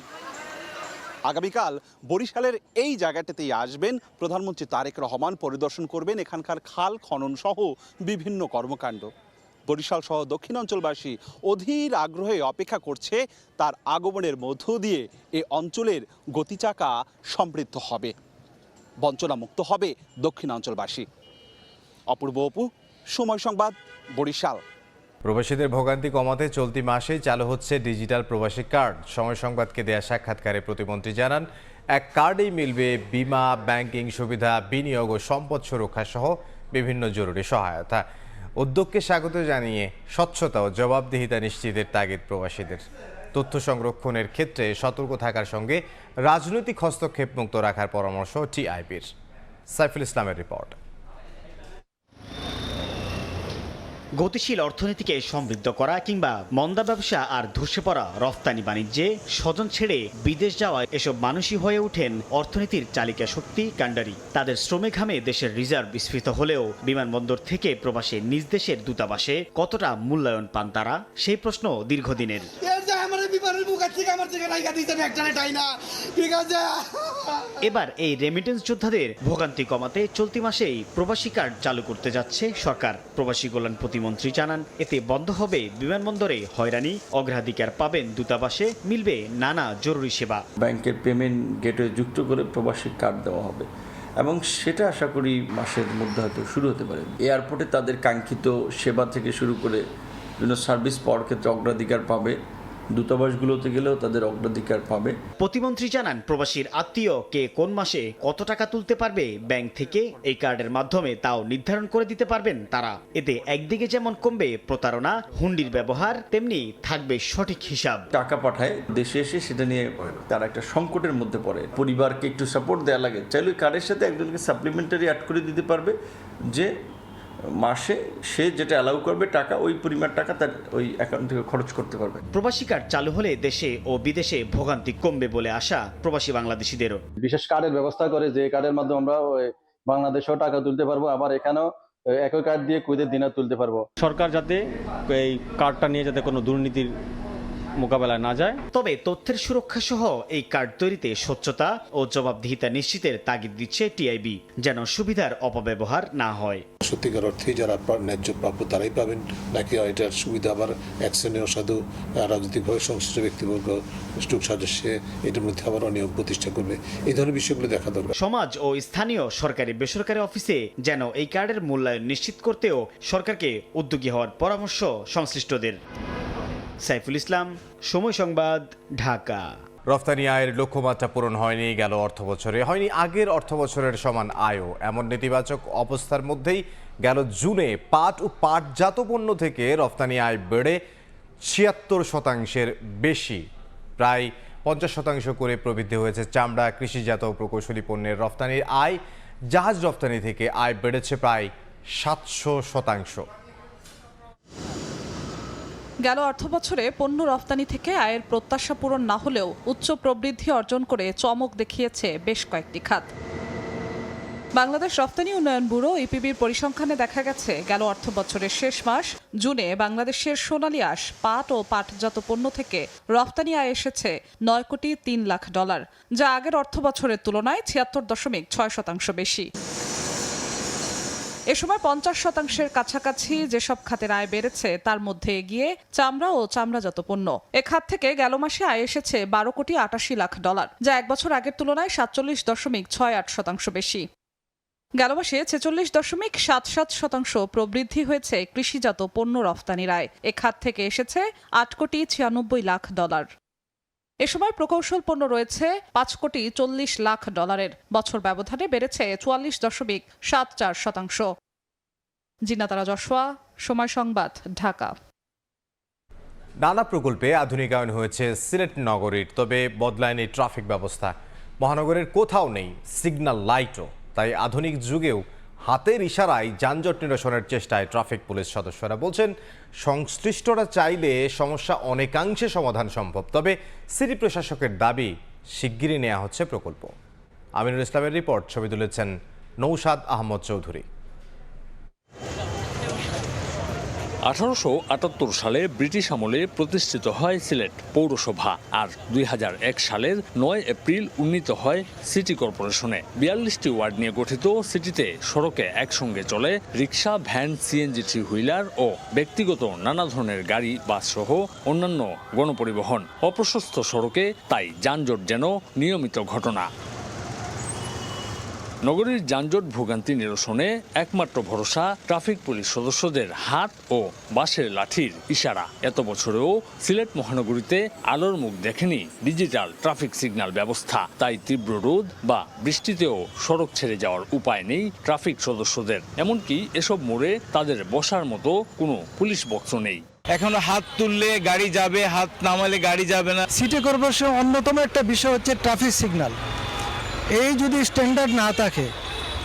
আগামীকাল বরিশালের এই জায়গাটাতেই আসবেন প্রধানমন্ত্রী তারেক রহমান, পরিদর্শন করবেন এখানকার খাল খনন সহ বিভিন্ন কর্মকাণ্ড। বরিশাল সহ দক্ষিণাঞ্চলবাসী অধীর আগ্রহে অপেক্ষা করছে তার আগমনের মধ্য দিয়ে এ অঞ্চলের গতিচাকা সমৃদ্ধ হবে, বঞ্চনামুক্ত হবে দক্ষিণাঞ্চলবাসী। অপূর্ব অপু, সময় সংবাদ, বরিশাল। প্রবাসীদের ভোগান্তি কমাতে চলতি মাসেই চালু হচ্ছে ডিজিটাল প্রবাসী কার্ড। সময় সংবাদকে দেয়া সাক্ষাৎকারে প্রতিমন্ত্রী জানান, এক কার্ডেই মিলবে বিমা, ব্যাংকিং সুবিধা, বিনিয়োগ ও সম্পদ সুরক্ষা সহ বিভিন্ন জরুরি সহায়তা। উদ্যোগকে স্বাগত জানিয়ে স্বচ্ছতা ও জবাবদিহিতা নিশ্চিতের তাগিদ প্রবাসীদের। তথ্য সংরক্ষণের ক্ষেত্রে সতর্ক থাকার সঙ্গে রাজনৈতিক হস্তক্ষেপ মুক্ত রাখার পরামর্শ টিআইবির। সাইফুল ইসলামের রিপোর্ট। গতিশীল অর্থনীতিকে সমৃদ্ধ করা কিংবা মন্দা ব্যবসা আর ধসে পড়া রফতানি বাণিজ্যে স্বজন ছেড়ে বিদেশ যাওয়া এসব মানুষই হয়ে ওঠেন অর্থনীতির চালিকা শক্তি, কাণ্ডারি। তাদের শ্রমে ঘামে দেশের রিজার্ভ বিস্ফৃত হলেও বিমানবন্দর থেকে প্রবাসে নিজ দেশের দূতাবাসে কতটা মূল্যায়ন পান তারা, সেই প্রশ্ন দীর্ঘদিনের। এবার এই রেমিটেন্স যোদ্ধাদের ভোগান্তি কমাতে চলতি মাসেই প্রবাসী কার্ড চালু করতে যাচ্ছে সরকার। প্রবাসী কল্যাণ প্রতিমন্ত্রী জানান, এতে বন্ধ হবে বিমানবন্দরে হয়রানি, অগ্রাধিকার পাবেন দূতাবাসে, মিলবে নানা জরুরি সেবা। ব্যাংকের পেমেন্ট গেটওয়ে যুক্ত করে প্রবাসী কার্ড দেওয়া হবে এবং সেটা আশা করি মাসের মধ্যে হয়তো শুরু হতে পারে। এয়ারপোর্টে তাদের কাঙ্ক্ষিত সেবা থেকে শুরু করে বিভিন্ন সার্ভিস পাওয়ার ক্ষেত্রে অগ্রাধিকার পাবে, দূতাবাসগুলোতে গেলেও তাদের অগ্রাধিকার পাবে। প্রতিমন্ত্রী জানান, প্রবাসীর আত্মীয় কে কোন মাসে কত টাকা তুলতে পারবে ব্যাংক থেকে এই কার্ডের মাধ্যমে তাও নির্ধারণ করে দিতে পারবেন তারা। এতে একদিকে যেমন কমবে প্রতারণা, হুন্ডির ব্যবহার, তেমনি থাকবে সঠিক হিসাব। টাকা পাঠায় দেশে এসে সেটা নিয়ে তারা একটা সংকটের মধ্যে পড়ে, পরিবারকে একটু সাপোর্ট দেওয়া লাগে, চাইলে কার্ডের সাথে একজনকে সাপ্লিমেন্টারি অ্যাড করে দিতে পারবে, যে মাসে সে যেটা অ্যালাউ করবে টাকা, ওই পরিমাণ টাকা তার ওই অ্যাকাউন্ট থেকে খরচ করতে পারবে। প্রবাসী কার্ড চালু হলে দেশে ও বিদেশে ভোগান্তি কমবে বলে আশা প্রবাসী বাংলাদেশিদেরও। বিশেষ কার্ডের ব্যবস্থা করে, যে কার্ডের মাধ্যমে আমরা বাংলাদেশেও টাকা তুলতে পারবো, আবার এখানেও একই কার্ড দিয়ে কুয়েতের দিনার তুলতে পারবো। সরকার যাতে এই কার্ডটা নিয়ে যাতে কোনো দুর্নীতির মোকাবেলায় না যায়। তবে তথ্যের সুরক্ষা সহ এই কার্ড তৈরিতে স্বচ্ছতা ও জবাবদিহিতা নিশ্চিতের তাগিদ দিচ্ছে টিআইবি, যেন সুবিধার অপব্যবহার না হয়। সত্যিকার অর্থে যারা ন্যায্য প্রাপ্য তারাই পাবেন, নাকি এটার সুবিধা আবার এক শ্রেণীর অসাধু রাজনৈতিকভাবে সংশ্লিষ্ট ব্যক্তিবর্গ স্টুক সদস্যে এটার মধ্যে আবার অনিয়ম প্রতিষ্ঠা করবে, এই ধরনের বিষয়গুলো দেখা দরকার। সমাজ ও স্থানীয় সরকারি বেসরকারি অফিসে যেন এই কার্ডের মূল্যায়ন নিশ্চিত করতেও সরকারকে উদ্যোগী হওয়ার পরামর্শ সংশ্লিষ্টদের। সাইফুল ইসলাম, সময় সংবাদ, ঢাকা। রফতানি আয়ের লক্ষ্যমাত্রা পূরণ হয়নি গেল অর্থবছরে, হয়নি আগের অর্থবছরের সমান আয়ও। এমন নেতিবাচক অবস্থার মধ্যেই গেল জুনে পাট ও পাটজাত পণ্য থেকে রফতানি আয় বেড়ে ৭৬% বেশি, প্রায় ৫০% করে প্রবৃদ্ধি হয়েছে চামড়া, কৃষিজাত প্রকৌশলী পণ্যের রফতানির আয়। জাহাজ রফতানি থেকে আয় বেড়েছে প্রায় ৭০০%। গেল অর্থবছরে পণ্য রফতানি থেকে আয়ের প্রত্যাশা পূরণ না হলেও উচ্চ প্রবৃদ্ধি অর্জন করে চমক দেখিয়েছে বেশ কয়েকটি খাত। বাংলাদেশ রফতানি উন্নয়ন ব্যুরো ইপিবির পরিসংখ্যানে দেখা গেছে গেল অর্থবছরের শেষ মাস জুনে বাংলাদেশের সোনালী আঁশ, পাট ও পাটজাত পণ্য থেকে রফতানি আয় এসেছে $9.3 কোটি, যা আগের অর্থবছরের তুলনায় ৭৬.৬% বেশি। এ সময় ৫০% কাছাকাছি যেসব খাতের আয় বেড়েছে তার মধ্যে এগিয়ে চামড়া ও চামড়াজাত পণ্য। এ খাত থেকে গেল মাসে আয় এসেছে $12.৮ কোটি, যা এক বছর আগের তুলনায় ৪৭.৬৮% বেশি। গেল মাসে ৪৬.৭৭% প্রবৃদ্ধি হয়েছে কৃষিজাত পণ্য রফতানির আয়। এ খাত থেকে এসেছে $৮.৯৬ কোটি। এ সময় প্রকৌশল পণ্য রয়েছে $৫.৪০ কোটি। বছর ব্যবধানে বেড়েছে ৪৪.৭৪%। জিনাতারা জশোয়া, সময় সংবাদ, ঢাকা। নানা প্রকল্পে আধুনিকায়ন হয়েছে সিলেট নগরীর, তবে বদলায়নি ট্রাফিক ব্যবস্থা। মহানগরের কোথাও নেই সিগন্যাল লাইটও, তাই আধুনিক যুগেও হাতের ইশারায় যানজট নিরসনের চেষ্টায় ট্রাফিক পুলিশ সদস্যরা বলছেন, সংশ্লিষ্টরা চাইলে সমস্যা অনেকাংশে সমাধান সম্ভব। তবে সিটি প্রশাসকের দাবি শিগগিরই নেওয়া হচ্ছে প্রকল্প। আমিনুল ইসলামের রিপোর্ট, ছবি তুলেছেন নৌশাদ আহমদ চৌধুরী। 1878 সালে ব্রিটিশ আমলে প্রতিষ্ঠিত হয় সিলেট পৌরসভা, আর 2001 সালের 9 এপ্রিল উন্নীত হয় সিটি কর্পোরেশনে। 42টি ওয়ার্ড নিয়ে গঠিত সিটিতে সড়কে একসঙ্গে চলে রিক্সা, ভ্যান, সিএনজি, থ্রি হুইলার ও ব্যক্তিগত নানা ধরনের গাড়ি, বাস সহ অন্যান্য গণপরিবহন। অপ্রশস্ত সড়কে তাই যানজট যেন নিয়মিত ঘটনা। নগরীর যানজট ভোগান্তি নিরসনে একমাত্র ভরসা ট্রাফিক পুলিশ সদস্যদের হাত ও বাঁশের লাঠির ইশারা। এত বছরেও সিলেট মহানগরীতে আলোর মুখ দেখেনি ডিজিটাল ট্রাফিক সিগন্যাল ব্যবস্থা। তাই তীব্র রোদ বা বৃষ্টিতেও সড়ক ছেড়ে যাওয়ার উপায় নেই ট্রাফিক সদস্যদের। এমনকি এসব মোড়ে তাদের বসার মতো কোনো পুলিশ বক্স নেই। এখনো হাত তুললে গাড়ি যাবে, হাত নামালে গাড়ি যাবে না। সিটি কর্পোরেশনের অন্যতম একটা বিষয় হচ্ছে ট্রাফিক সিগন্যাল। এই যদি স্ট্যান্ডার্ড না থাকে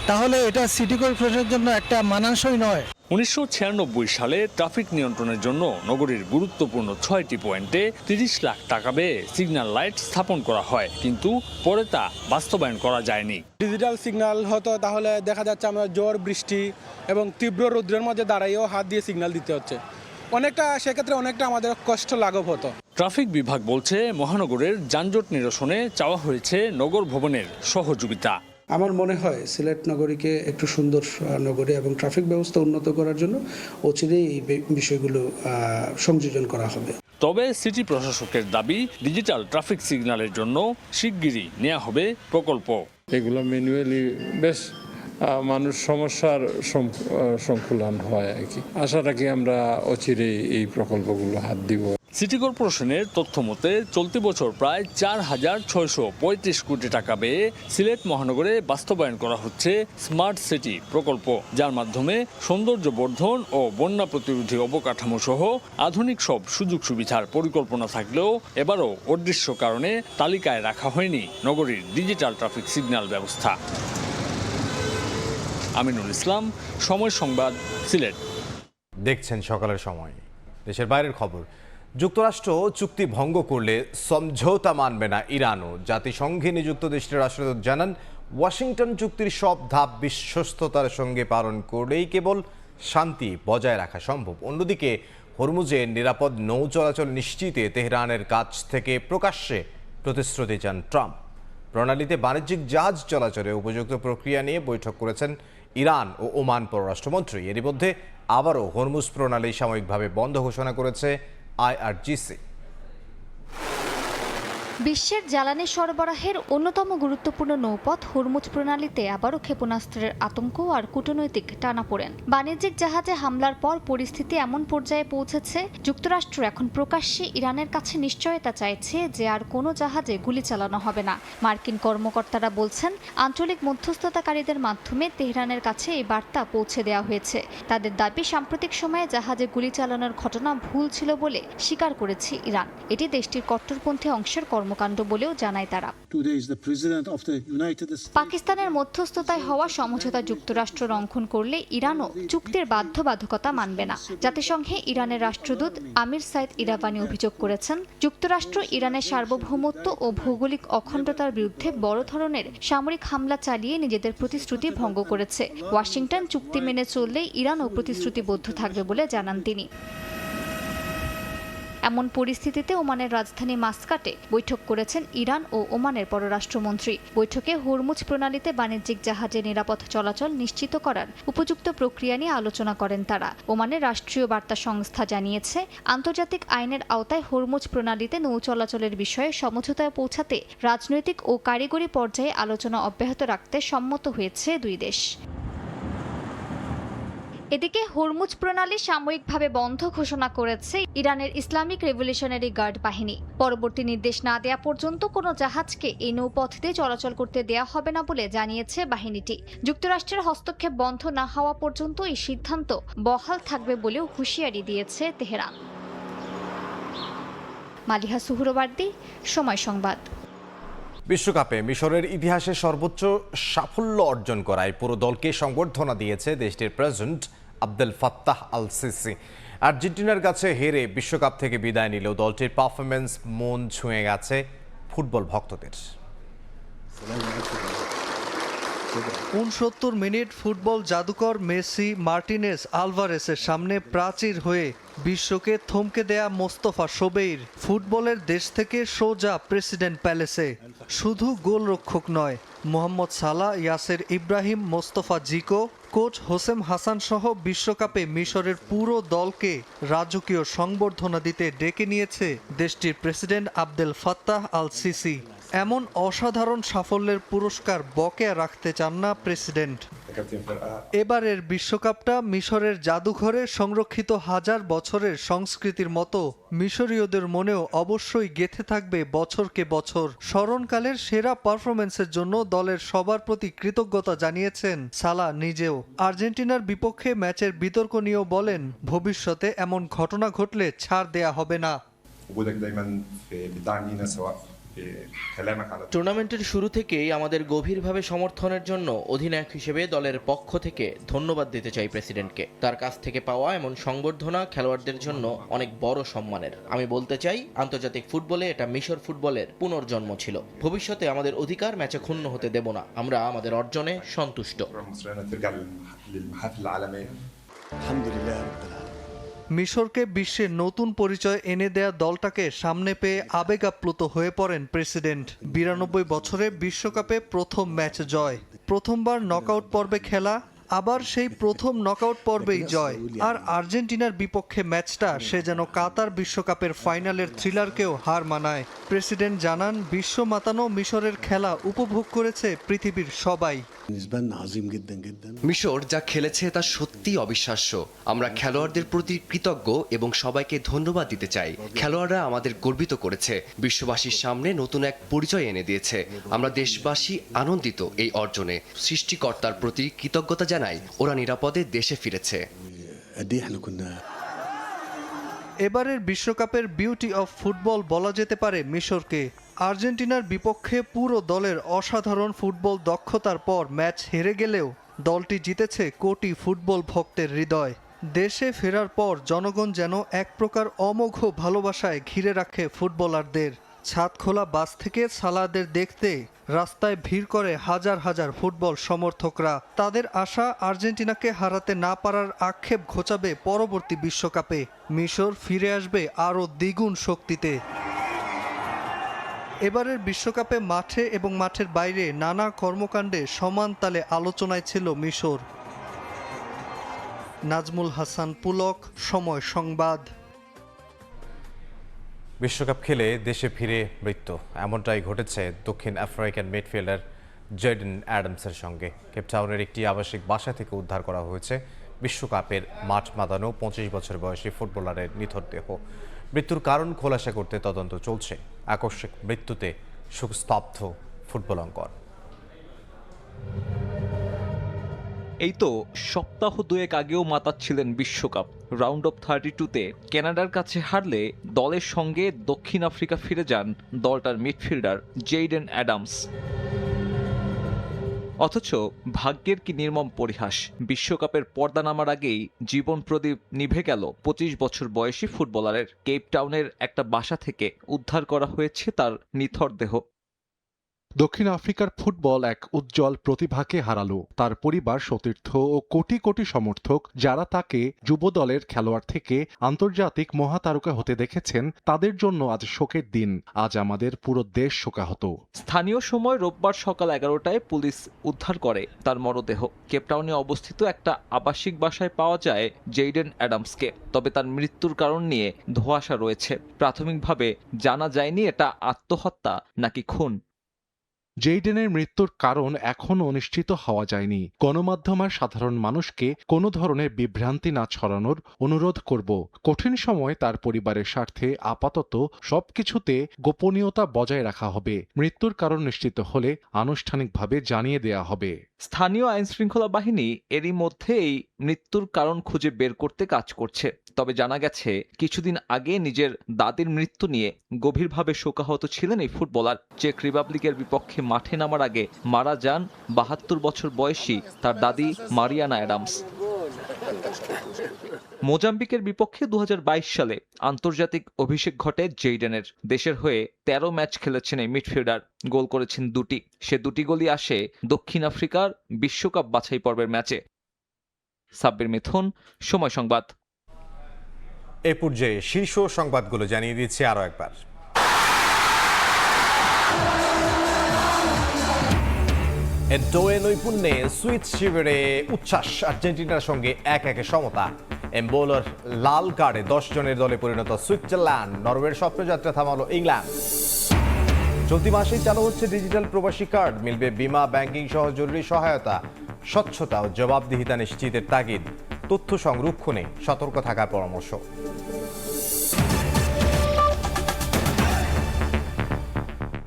তাহলে এটা সিটি কর্পোরেশনের জন্য একটা মানানসই নয়। 1996 সালে ট্রাফিক নিয়ন্ত্রণের জন্য নগরীর গুরুত্বপূর্ণ 6টি পয়েন্টে 30 লাখ টাকা ব্যয়ে সিগন্যাল লাইট স্থাপন করা হয়, কিন্তু পরে তা বাস্তবায়ন করা যায়নি। ডিজিটাল সিগন্যাল হতো তাহলে দেখা যাচ্ছে আমরা ঝড়, বৃষ্টি এবং তীব্র রৌদ্রের মধ্যে দাঁড়াইয়েও হাত দিয়ে সিগন্যাল দিতে হচ্ছে। সেক্ষেত্রে অনেকটা আমাদের কষ্ট লাঘব হতো। ট্রাফিক বিভাগ বলছে, মহানগরের যানজট নিরসনে চাওয়া হয়েছে নগর ভবনের সহযোগিতা। আমার মনে হয় সিলেট নগরীকে একটু সুন্দর নগরী এবং ট্রাফিক ব্যবস্থা উন্নত করার জন্য অচিরেই এই বিষয়গুলো সংযোজন করা হবে। তবে সিটি প্রশাসকের দাবি, ডিজিটাল ট্রাফিক সিগন্যালের জন্য শিগগিরই নেওয়া হবে প্রকল্প। এগুলো ম্যানুয়ালি বেশ মানুষ সমস্যার সংকুলন হয় আর কি। আশা রাখি আমরা অচিরেই এই প্রকল্পগুলো হাত দিব। সিটি কর্পোরেশনের তথ্য মতে চলতি বছর প্রায় 4,635 কোটি টাকা ব্যয়ে সিলেট মহানগরে বাস্তবায়ন করা হচ্ছে স্মার্ট সিটি প্রকল্প, যার মাধ্যমে সৌন্দর্য বর্ধন ও বন্যা প্রতিরোধী অবকাঠামো সহ আধুনিক সব সুযোগ সুবিধার পরিকল্পনা থাকলেও এবারও অদৃশ্য কারণে তালিকায় রাখা হয়নি নগরীর ডিজিটাল ট্রাফিক সিগন্যাল ব্যবস্থা। আমিনুল ইসলাম, সময় সংবাদ, সিলেট। দেখছেন সকালের সময়। দেশের বাইরের খবর, যুক্তরাষ্ট্র চুক্তি ভঙ্গ করলে সমঝোতা মানবে না ইরানও। জাতিসংঘে নিযুক্ত দেশটির রাষ্ট্রদূত জানান, ওয়াশিংটন চুক্তির সব ধাপ বিশ্বস্ততার সঙ্গে পালন করলেই কেবল শান্তি বজায় রাখা সম্ভব। অন্যদিকে হরমুজে নিরাপদ নৌ চলাচল নিশ্চিতে তেহরানের কাছ থেকে প্রকাশ্যে প্রতিশ্রুতি চান ট্রাম্প। প্রণালীতে বাণিজ্যিক জাহাজ চলাচলে উপযুক্ত প্রক্রিয়া নিয়ে বৈঠক করেছেন ইরান ও ওমান পররাষ্ট্রমন্ত্রী। এরই মধ্যে আবারও হরমুজ প্রণালী সাময়িকভাবে বন্ধ ঘোষণা করেছে IRGC। বিশ্বের জ্বালানি সরবরাহের অন্যতম গুরুত্বপূর্ণ নৌপথ হরমুজ প্রণালীতে আবারও ক্ষেপণাস্ত্রের আতঙ্ক আর কূটনৈতিক টানাপোড়েন। বাণিজ্যিক জাহাজে হামলার পর পরিস্থিতি এমন পর্যায়ে পৌঁছেছে, যুক্তরাষ্ট্র এখন প্রকাশ্যে ইরানের কাছে নিশ্চয়তা চাইছে যে আর কোনো জাহাজে গুলি চালানো হবে না। মার্কিন কর্মকর্তারা বলছেন, আঞ্চলিক মধ্যস্থতাকারীদের মাধ্যমে তেহরানের কাছে এই বার্তা পৌঁছে দেওয়া হয়েছে। তাদের দাবি, সাম্প্রতিক সময়ে জাহাজে গুলি চালানোর ঘটনা ভুল ছিল বলে স্বীকার করেছে ইরান। এটি দেশটির কট্টরপন্থী অংশের কর্মকাণ্ড বলেও জানায় তারা। পাকিস্তানের মধ্যস্থতায় হওয়া সমঝোতা যুক্তরাষ্ট্র লঙ্ঘন করলে ইরানও চুক্তির বাধ্যবাধকতা মানবে না। জাতিসংঘে ইরানের রাষ্ট্রদূত আমির সাইদ ইরাবানি অভিযোগ করেছেন, যুক্তরাষ্ট্র ইরানের সার্বভৌমত্ব ও ভৌগোলিক অখণ্ডতার বিরুদ্ধে বড় ধরনের সামরিক হামলা চালিয়ে নিজেদের প্রতিশ্রুতি ভঙ্গ করেছে। ওয়াশিংটন চুক্তি মেনে চললে ইরানও প্রতিশ্রুতিবদ্ধ থাকবে বলে জানান তিনি। এমন পরিস্থিতিতে ওমানের রাজধানী মাস্কাটে বৈঠক করেছেন ইরান ও ওমানের পররাষ্ট্রমন্ত্রী। বৈঠকে হরমুজ প্রণালীতে বাণিজ্যিক জাহাজে নিরাপদ চলাচল নিশ্চিত করার উপযুক্ত প্রক্রিয়া নিয়ে আলোচনা করেন তারা। ওমানের রাষ্ট্রীয় বার্তা সংস্থা জানিয়েছে, আন্তর্জাতিক আইনের আওতায় হরমুজ প্রণালীতে নৌ চলাচলের বিষয়ে সমঝোতায় পৌঁছাতে রাজনৈতিক ও কারিগরি পর্যায়ে আলোচনা অব্যাহত রাখতে সম্মত হয়েছে দুই দেশ। এদিকে হরমুজ প্রণালী সাময়িকভাবে বন্ধ ঘোষণা করেছে ইরানের ইসলামিক রেভলিউশনারি গার্ড বাহিনী। পরবর্তী নির্দেশ না দেয়া পর্যন্ত কোনো জাহাজকে এই নৌপথ দিয়ে চলাচল করতে দেয়া হবে না বলে জানিয়েছে বাহিনীটি। যুক্তরাষ্ট্রের হস্তক্ষেপ বন্ধ না হওয়া পর্যন্ত এই সিদ্ধান্ত বহাল থাকবে বলেও হুঁশিয়ারি দিয়েছে তেহরান। মালিহা সুহরওয়ার্দী, সময় সংবাদ। বিশ্বকাপে মিশরের ইতিহাসে সর্বোচ্চ সাফল্য অর্জন করায় পুরো দলকে সংবর্ধনা দিয়েছে দেশটির president Abdel Fattah al CC. আর্জেন্টিনার কাছে হেরে বিশ্বকাপ থেকে বিদায় নিলেও দলটির পারফরমেন্স মন ছুঁয়ে গেছে ফুটবল ভক্তদের। ৬৯ মিনিট ফুটবল জাদুকর মেসি, মার্টিনেজ, আলভারেসের সামনে প্রাচীর হয়ে বিশ্বকে থমকে দেয়া মোস্তফা শোবেইর ফুটবলের দেশ থেকে সোজা প্রেসিডেন্ট প্যালেসে। শুধু গোলরক্ষক নয়, মোহাম্মদ সালাহ, ইয়াসের ইব্রাহিম, মোস্তফা জিকো, কোচ হোসেম হাসান সহ বিশ্বকাপে মিশরের পুরো দলকে রাজকীয় সংবর্ধনা দিতে ডেকে নিয়েছে দেশটির president Abdel Fattah al CC. এমন অসাধারণ সাফল্যের পুরস্কার বকেয়া রাখতে চান না প্রেসিডেন্ট। এবারের বিশ্বকাপটা মিশরের জাদুঘরে সংরক্ষিত হাজার বছরের সংস্কৃতির মতো মিশরীয়দের মনেও অবশ্যই গেঁথে থাকবে বছরকে বছর। স্মরণকালের সেরা পারফরমেন্সের জন্য দলের সবার প্রতি কৃতজ্ঞতা জানিয়েছেন সালাহ নিজেও। আর্জেন্টিনার বিপক্ষে ম্যাচের বিতর্ক নিয়েও বলেন, ভবিষ্যতে এমন ঘটনা ঘটলে ছাড় দেয়া হবে না। টুর্নামেন্টের শুরু থেকেই আমাদের গভীরভাবে সমর্থনের জন্য অধিনায়ক হিসেবে দলের পক্ষ থেকে ধন্যবাদ দিতে চাই প্রেসিডেন্টকে। তার কাছ থেকে পাওয়া এমন সংবর্ধনা খেলোয়াড়দের জন্য অনেক বড় সম্মানের। আমি বলতে চাই, আন্তর্জাতিক ফুটবলে এটা মিশর ফুটবলের পুনর্জন্ম ছিল। ভবিষ্যতে আমাদের অধিকার ম্যাচে ক্ষুণ্ণ হতে দেব না। আমরা আমাদের অর্জনে সন্তুষ্ট। মিশরকে বিশ্বের নতুন পরিচয় এনে দেয়া দলটাকে সামনে পেয়ে আবেগ আপ্লুত হয়ে পড়েন প্রেসিডেন্ট। 92 বছরে বিশ্বকাপে প্রথম ম্যাচ জয়, প্রথমবার নকআউট পর্বে খেলা, আবার সেই প্রথম নকআউট পর্বেই জয়। আর আর্জেন্টিনার বিপক্ষে ম্যাচটা সে যেন কাতার বিশ্বকাপের ফাইনালের থ্রিলারকেও হার মানায়। প্রেসিডেন্ট জানান, বিশ্ব মাতানো মিশরের খেলা উপভোগ করেছে পৃথিবীর সবাই। মিশর যা খেলেছে তা সত্যিই অবিশ্বাস্য। আমরা খেলোয়াড়দের প্রতি কৃতজ্ঞ এবং সবাইকে ধন্যবাদ দিতে চাই। খেলোয়াড়রা আমাদের গর্বিত করেছে, বিশ্ববাসীর সামনে নতুন এক পরিচয় এনে দিয়েছে। আমরা দেশবাসী আনন্দিত এই অর্জনে। সৃষ্টিকর্তার প্রতি কৃতজ্ঞতা জানাই, ওরা নিরাপদে দেশে ফিরেছে। এবারের বিশ্বকাপের বিউটি অফ ফুটবল বলা যেতে পারে মিশরকে। আর্জেন্টিনার বিপক্ষে পুরো দলের অসাধারণ ফুটবল দক্ষতার পর ম্যাচ হেরে গেলেও দলটি জিতেছে কোটি ফুটবল ভক্তের হৃদয়। দেশে ফেরার পর জনগণ যেন এক প্রকার অমোঘ ভালোবাসায় ঘিরে রাখে ফুটবলারদের। ছাদখোলা বাস থেকে সালাদের দেখতে রাস্তায় ভিড় করে হাজার হাজার ফুটবল সমর্থকরা। তাদের আশা, আর্জেন্টিনাকে হারাতে না পারার আক্ষেপ ঘোচাবে পরবর্তী বিশ্বকাপে। মিশর ফিরে আসবে আরও দ্বিগুণ শক্তিতে। এবারের বিশ্বকাপে মাঠে এবং মাঠের বাইরে নানা কর্মকাণ্ডে সমান তালে আলোচনায় ছিল মিশর। নাজমুল হাসান পুলক, সময় সংবাদ। বিশ্বকাপ খেলে দেশে ফিরে মৃত্যু, এমনটাই ঘটেছে দক্ষিণ আফ্রিকান মিডফিল্ডার জেডেন অ্যাডামসের সঙ্গে। কেপটাউনের একটি আবাসিক বাসা থেকে উদ্ধার করা হয়েছে বিশ্বকাপের মাঠ মাতানো 25 বছর বয়সী ফুটবলারের নিথর দেহ। মৃত্যুর কারণ খোলাসা করতে তদন্ত চলছে। আকস্মিক মৃত্যুতে শোকস্তব্ধ ফুটবল অঙ্গন। এই তো সপ্তাহ দুয়েক আগেও মাতাচ্ছিলেন বিশ্বকাপ। রাউন্ড অফ 32-তে কানাডার কাছে হারলে দলের সঙ্গে দক্ষিণ আফ্রিকা ফিরে যান দলটার মিডফিল্ডার জেডেন অ্যাডামস। অথচ ভাগ্যের কি নির্মম পরিহাস, বিশ্বকাপের পর্দা নামার আগেই জীবন প্রদীপ নিভে গেল 25 বছর বয়সী ফুটবলারের। কেপটাউনের একটা বাসা থেকে উদ্ধার করা হয়েছে তার নিথর দেহ। দক্ষিণ আফ্রিকার ফুটবল এক উজ্জ্বল প্রতিভাকে হারালো। তার পরিবার, সতীর্থ ও কোটি কোটি সমর্থক যারা তাকে যুব দলের খেলোয়াড় থেকে আন্তর্জাতিক মহাতারকা হতে দেখেছেন, তাদের জন্য আজ শোকের দিন। আজ আমাদের পুরো দেশ শোকাহত। স্থানীয় সময় রোববার সকাল 11টায় পুলিশ উদ্ধার করে তার মরদেহ। কেপটাউনে অবস্থিত একটা আবাসিক বাসায় পাওয়া যায় জেডেন অ্যাডামসকে। তবে তার মৃত্যুর কারণ নিয়ে ধোঁয়াশা রয়েছে। প্রাথমিকভাবে জানা যায়নি এটা আত্মহত্যা নাকি খুন। জেইডেনের মৃত্যুর কারণ এখনও নিশ্চিত হওয়া যায়নি। গণমাধ্যম আর সাধারণ মানুষকে কোনো ধরনের বিভ্রান্তি না ছড়ানোর অনুরোধ করব। কঠিন সময় তার পরিবারের স্বার্থে আপাতত সবকিছুতে গোপনীয়তা বজায় রাখা হবে। মৃত্যুর কারণ নিশ্চিত হলে আনুষ্ঠানিকভাবে জানিয়ে দেয়া হবে। স্থানীয় আইনশৃঙ্খলা বাহিনী এরই মধ্যে এই মৃত্যুর কারণ খুঁজে বের করতে কাজ করছে। তবে জানা গেছে কিছুদিন আগে নিজের দাদির মৃত্যু নিয়ে গভীরভাবে শোকাহত ছিলেন এই ফুটবলার। চেক রিপাবলিকের বিপক্ষে মাঠে নামার আগে মারা যান 72 বছর বয়সী তার দাদি মারিয়ানা অ্যাডামস। মোজাম্বিকের বিপক্ষে 2022 সালে আন্তর্জাতিক অভিষেক ঘটে জেইডেনের। দেশের হয়ে 13 ম্যাচ খেলেছেন এই মিডফিল্ডার। গোল করেছেন 2টি। সে 2টি গোলই আসে দক্ষিণ আফ্রিকার বিশ্বকাপ বাছাই পর্বের ম্যাচে। সাব্বির মিথুন, সময় সংবাদ। এ পর্যায়ে শীর্ষ সংবাদগুলো জানিয়ে দিচ্ছি আরও একবার। এডোয়ে নৈপুণ্যে সুইচ শিবিরে উচ্ছ্বাস, আর্জেন্টিনার সঙ্গে 1-1 সমতা। এমবোলার লাল কার্ডে 10 জনের দলে পরিণত সুইজারল্যান্ড। নরওয়ের স্বপ্নযাত্রা থামালো ইংল্যান্ড। চলতি মাসেই চালু হচ্ছে ডিজিটাল প্রবাসী কার্ড। মিলবে বিমা, ব্যাংকিং সহ জরুরি সহায়তা। স্বচ্ছতা ও জবাবদিহিতা নিশ্চিতের তাগিদ। তথ্য সংরক্ষণে সতর্ক থাকার পরামর্শ।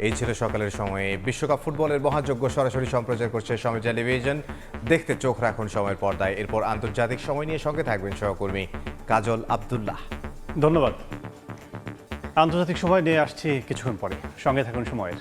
এই ছিল সকালের সময়ে। বিশ্বকাপ ফুটবলের মহাযজ্ঞ সরাসরি সম্প্রচার করছে সময় টেলিভিশন। দেখতে চোখ রাখুন সময়ের পর্দায়। এরপর আন্তর্জাতিক সময় নিয়ে সঙ্গে থাকবেন সহকর্মী কাজল আব্দুল্লাহ। ধন্যবাদ। আন্তর্জাতিক সময় নিয়ে আসছি কিছুক্ষণ পরে, সঙ্গে থাকুন সময়ের।